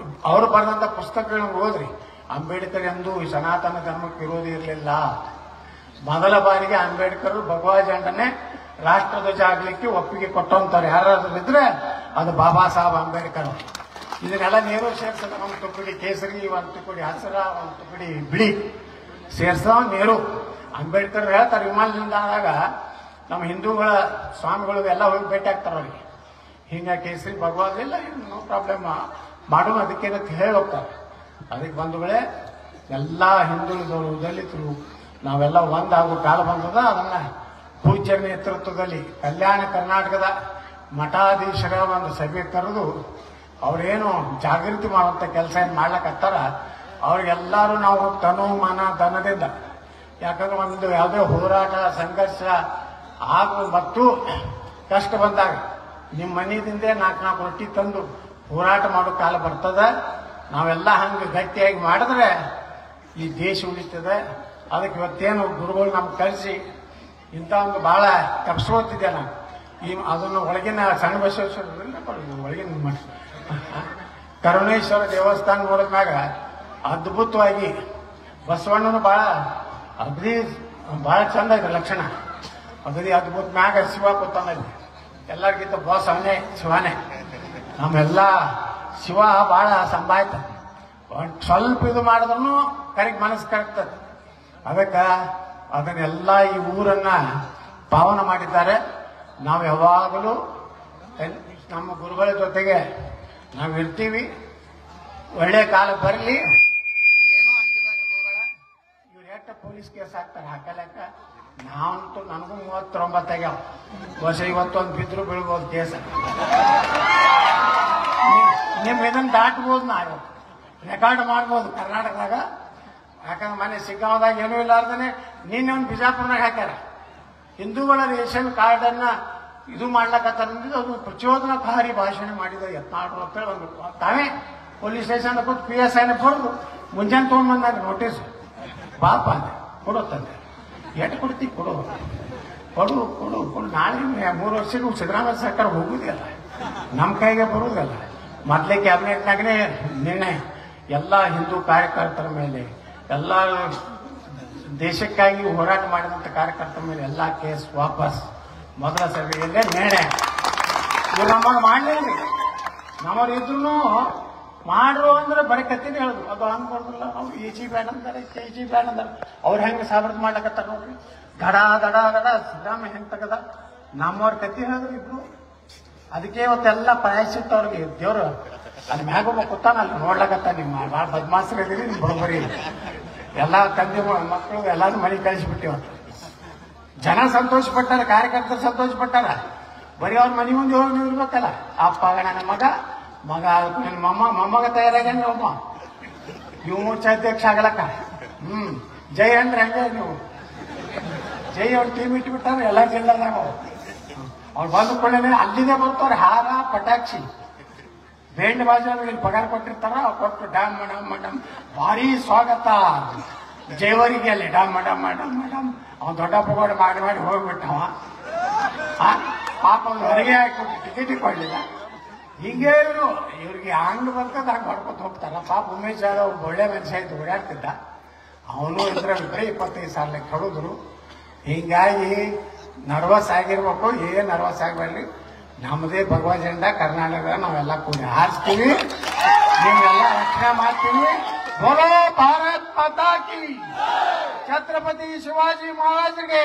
ಅವರು ಬರೆದಂತ ಪುಸ್ತಕಗಳನ್ನ ಓದ್ರಿ. ಅಂಬೇಡ್ಕರ್ ಎಂದು ಸನಾತನ ಧರ್ಮಕ್ಕೆ ವಿರೋಧಿ ಇರಲಿಲ್ಲ. ಮೊದಲ ಬಾರಿಗೆ ಅಂಬೇಡ್ಕರ್ ಭಗವಾ ಜಂಡನೆ ರಾಷ್ಟ್ರಧ್ವಜ ಆಗ್ಲಿಕ್ಕೆ ಒಪ್ಪಿಗೆ ಕೊಟ್ಟಂತವ್ರು ಯಾರಾದ್ರೂ ಇದ್ರೆ ಅದು ಬಾಬಾ ಸಾಹೇಬ್ ಅಂಬೇಡ್ಕರ್. ಇದನ್ನೆಲ್ಲ ನೀರು ಸೇರ್ಸದ, ಒಂದು ತುಕಡಿ ಕೇಸರಿ, ಒಂದು ತುಕಡಿ ಹಸಿರ, ಒಂದು ತುಕಡಿ ಬಿಳಿ ಸೇರ್ಸೋ ನೀರು. ಅಂಬೇಡ್ಕರ್ ಹೇಳ್ತಾರೆ ವಿಮಾನ ನಿಲ್ದಾಣದಾಗ ನಮ್ಮ ಹಿಂದೂಗಳ ಸ್ವಾಮಿಗಳು ಎಲ್ಲ ಹೋಗಿ ಭೇಟಿ ಆಗ್ತಾರ ಅವ್ರಿಗೆ. ಹಿಂಗ ಕೇಸರಿ ಭಗವಾದಿಲ್ಲ, ನೋ ಪ್ರಾಬ್ಲಮ್ ಮಾಡೋಣ ಅದಕ್ಕೇನಂತ ಹೇಳಿ ಹೋಗ್ತಾರೆ. ಅದಕ್ಕೆ ಬಂಧುಗಳೇ, ಎಲ್ಲ ಹಿಂದುಳಿದವರು ದಲಿತರು ನಾವೆಲ್ಲ ಒಂದಾಗೋ ಕಾಲ ಬಂದದ. ಅದನ್ನ ಪೂಜ್ಯರ ನೇತೃತ್ವದಲ್ಲಿ ಕಲ್ಯಾಣ ಕರ್ನಾಟಕದ ಮಠಾಧೀಶರ ಒಂದು ಸಭೆ ಕರೆದು ಅವ್ರೇನು ಜಾಗೃತಿ ಮಾಡುವಂತ ಕೆಲಸ ಏನ್ ಮಾಡ್ಲಕತ್ತಾರ ಅವ್ರಿಗೆಲ್ಲರೂ ನಾವು ತನು ಮನ ಧನದಿಂದ, ಯಾಕಂದ್ರೆ ಒಂದು ಯಾವುದೇ ಹೋರಾಟ ಸಂಘರ್ಷ ಮತ್ತು ಕಷ್ಟ ಬಂದಾಗ ನಿಮ್ಮ ಮನೆಯಿಂದೇ 4 ರೊಟ್ಟಿ ತಂದು ಹೋರಾಟ ಮಾಡೋ ಕಾಲ ಬರ್ತದ. ನಾವೆಲ್ಲ ಹಂಗೆ ಗಟ್ಟಿಯಾಗಿ ಮಾಡಿದ್ರೆ ಈ ದೇಶ ಉಳಿತದೆ. ಅದಕ್ಕೆ ಇವತ್ತೇನು ಗುರುಗಳು ನಮ್ಗೆ ಕಳಿಸಿ ಇಂಥ ಒಂದು ಬಹಳ ತಪ್ಪಿಸ್ಕೊತಿದ್ದೆ ನಾನು. ಅದನ್ನು ಒಳಗಿನ ಸಣ್ಣ ಬಸವೇಶ್ವರ ಒಳಗಿನ ಕರುಣೇಶ್ವರ ದೇವಸ್ಥಾನ ನೋಡಿದ್ಮ್ಯಾಗ ಅದ್ಭುತವಾಗಿ ಬಸವಣ್ಣನು ಬಹಳ ಚಂದ ಇದೆ ಲಕ್ಷಣ. ಅಗದಿ ಅದ್ಭುತ ಮ್ಯಾಗ ಶಿವ ಕೂತಾನಲ್ಲಿ ಎಲ್ಲರಿಗಿಂತ ಬಾಸ್ ಅವನೇ ಶಿವನೇ. ನಮ್ಮೆಲ್ಲ ಶಿವ ಬಹಳ ಸಂಭಾಯ್ತ. ಸ್ವಲ್ಪ ಇದು ಮಾಡಿದ್ರು ಮನಸ್ಸು ಕರಗ್ತದೆ. ಅದನ್ನೆಲ್ಲ ಈ ಊರನ್ನ ಪಾವನ ಮಾಡಿದ್ದಾರೆ. ನಾವು ಯಾವಾಗಲೂ ನಮ್ಮ ಗುರುಗಳ ಜೊತೆಗೆ ನಾವು ಇರ್ತೀವಿ. ಒಳ್ಳೆ ಕಾಲ ಬರಲಿ. ಏನೂ ಅಂಜಬೇಡ ಗುರುಗಳ. ಪೊಲೀಸ್ ಕೇಸ್ ಹಾಕ್ತಾರೆ ಹಾಕಲಕ್ಕ. ನಾವಂತೂ ನನಗೂ 39 ಆಗ್ಯಾವ. ವರ್ಷ ಇವತ್ತೊಂದು ಬಿದ್ರು ಬೀಳ್ಬೋದು ಕೇಸ. ನಿಮ್ ಇದನ್ನ ದಾಟ್ಬೋದು, ನಾವು ರೆಕಾರ್ಡ್ ಮಾಡ್ಬೋದು ಕರ್ನಾಟಕದಾಗ. ಯಾಕಂದ್ರೆ ಮನೆ ಸಿಗ್ಗಾಂವದಾಗ ಏನೂ ಇಲ್ಲಾರ್ದೇನೆ ನಿನ್ನೆ ಒಂದು ಬಿಜಾಪುರನಾಗ ಹಾಕ್ಯಾರ. ಹಿಂದೂಗಳ ರೇಷನ್ ಕಾರ್ಡ್ ಅನ್ನ ಇದು ಮಾಡ್ಲಕತ್ತಾರ. ಅದು ಪ್ರಚೋದನಕಾರಿ ಭಾಷಣ ಮಾಡಿದ ಯತ್ನಾಳ್ ಅಂತೇಳಿ ಒಂದು ತಾವೇ ಪೊಲೀಸ್ ಸ್ಟೇಷನ್ ಕೊಟ್ಟು PSIನ ಬರೆದು ಮುಂಜಾನೆ ತೊಗೊಂಡ್ಬಂದಾಗ ನೋಟಿಸ್ ಪಾಪ ಅಂದೆ ಕೊಡುತ್ತಂತೆ. ಎಷ್ಟು ಕೊಡ್ತೀವಿ ಕೊಡು ಕೊಡು ಕೊಡು ಕೊಡು. ನಾಳೆ 3 ವರ್ಷಕ್ಕೂ ಸಿದ್ದರಾಮಯ್ಯ ಸರ್ಕಾರ ಹೋಗುದಿಲ್ಲ, ನಮ್ಮ ಕೈಗೆ ಬರುವುದಿಲ್ಲ. ಮೊದಲೇ ಕ್ಯಾಬಿನೆಟ್ನಾಗನೇ ನಿರ್ಣಯ ಎಲ್ಲ ಹಿಂದೂ ಕಾರ್ಯಕರ್ತರ ಮೇಲೆ, ಎಲ್ಲ ದೇಶಕ್ಕಾಗಿ ಹೋರಾಟ ಮಾಡಿದಂಥ ಕಾರ್ಯಕರ್ತರ ಮೇಲೆ ಎಲ್ಲ ಕೇಸ್ ವಾಪಸ್. ಮೊದಲ ಸಭೆಯಲ್ಲೇ ನಿರ್ಣಯ. ಇವ್ರು ನಮಗೆ ಮಾಡಲಿಲ್ಲ. ನಮ್ಮವ್ರು ಇದ್ರು ಮಾಡ್ರು ಅಂದ್ರೆ ಬರೀ ಕತ್ತಿನ ಹೇಳಿದ್ರು. ಅದು ಹಂಗೆ ಕೊಡ್ರಲ್ಲ, ಅವ್ರು EG ಬ್ಯಾನ್ ಅಂತಾರೆ, KG ಬ್ಯಾನ್ ಅಂತಾರೆ. ಅವ್ರು ಹೆಂಗೆ ಸಾಬರ್ದು ಮಾಡ್ಲಕತ್ತಾರ ನೋಡ್ರಿ. ದಡ ದಡ ದಡ ಸಿದ್ದರಾಮಯ್ಯ ಹೆಂಗೆ ತಗದ ನಮ್ಮವ್ರ ಕತ್ತಿ ಹೇಳಿದ್ರು ಇಬ್ರು. ಅದಕ್ಕೆ ಇವತ್ತೆಲ್ಲ ಪ್ರಾಯಶ್ಚಿತ್ತ ಅವ್ರಿಗೆ ದೇವ್ರು ಅಲ್ಲಿ ಮ್ಯಾಗೊಬ್ಬ ಕೂತಾನ ಅಲ್ಲಿ ನೋಡ್ಲಕತ್ತ. ನಿಮ್ಮ ಭಾಳ ಬದ್ಮಾಸ್ರು ಇದೀರಿ, ನಿಮ್ ಬರೋಬ್ಬರಿ ಎಲ್ಲ ತಂದೆ ಮಕ್ಕಳು ಎಲ್ಲಾರು ಮನೆಗೆ ಕಳಿಸಿಬಿಟ್ಟಿವತ್ತು. ಜನ ಸಂತೋಷ ಪಟ್ಟಾರ, ಕಾರ್ಯಕರ್ತರು ಸಂತೋಷ ಪಟ್ಟಾರ. ಬರೀ ಅವ್ರ ಮನೆ ಮುಂದೆ ಹೋಗಿ ನೀವು ಇರ್ಬೇಕಲ್ಲ. ಅಪ್ಪ ನನ್ನ ಮಗ ಮಗ ನನ್ನ ಮೊಮ್ಮಗ ತಯಾರಾಗ್ಯಾನ ಒಬ್ಬ ಯುವ ಮೋರ್ಚಾ ಅಧ್ಯಕ್ಷ ಆಗಲಕ್ಕ. ಜೈ ಅಂದ್ರೆ ಹಂಗೆ ನೀವು ಜೈ ಅವ್ರು ಟೀಮ್ ಇಟ್ಬಿಟ್ಟಾರ ಎಲ್ಲ ಜಿಲ್ಲಾದಾಗ. ಅವ್ರು ಬಂದುಕೊಳ್ಳೇನೆ ಅಲ್ಲಿದೆ ಬರ್ತಾರೆ ಹಾರ ಪಟಾಕ್ಷಿ ಬೇಂಡ್ ಬಾಜು ಇಲ್ಲಿ ಪಗಾರ ಕೊಟ್ಟಿರ್ತಾರ. ಕೊಟ್ಟು ಡಾಮ್ ಡಮ್ ಡಮ್ ಭಾರಿ ಸ್ವಾಗತ ಜೈವರಿಗೆ ಅಲ್ಲಿ ಡಮ್ ಡಮ್ ಡಮ್ ಡಮ್. ಅವ್ನು ದೊಡ್ಡ ಪಗೋಡ ಮಾಡಿ ಮಾಡಿ ಹೋಗ್ಬಿಟ್ಟವ. ಪಾಪ ಅವ್ನು ಹೊರಗೆ ಹಾಕಿಬಿಟ್ಟು ಟಿಕೆಟ್ ಕೊಡ್ಲಿಲ್ಲ. ಹಿಂಗೆ ಇವ್ರಿಗೆ ಹಂಗ್ ಬರ್ತದ ಹಂಗೆ ಹೊಡ್ಕೊತ ಹೋಗ್ತಾರ. ಪಾಪ ಉಮೇಶ್ ಜಾಧವ್ ಒಳ್ಳೆ ಮನುಷ್ಯ ಇದ್ದು ಓಡಾಡ್ತಿದ್ದ. ಅವನು ಇದ್ರಲ್ಲಿ ಬರೀ 25 ಸಾವಿರ ಕಡಿದ್ರು. ಹಿಂಗಾಗಿ ನರ್ವಸ್ ಆಗಿರ್ಬೇಕು. ಏನ್ ನರ್ವಸ್ ಆಗಬೇಡ್ರಿ. ನಮ್ಮದೇ ಭಗವಾ ಜೆಂಡಾ ಕರ್ನಾಟಕದ ನಾವೆಲ್ಲ ಕೂಡಿ ಹಾರಿಸ್ತೀವಿ, ನೀವೆಲ್ಲ ರಕ್ಷಣೆ ಮಾಡ್ತೀವಿ. ಬೋಲೋ ಭಾರತ್ ಮಾತಾ ಕಿ, ಛತ್ರಪತಿ ಶಿವಾಜಿ ಮಹಾರಾಜರಿಗೆ.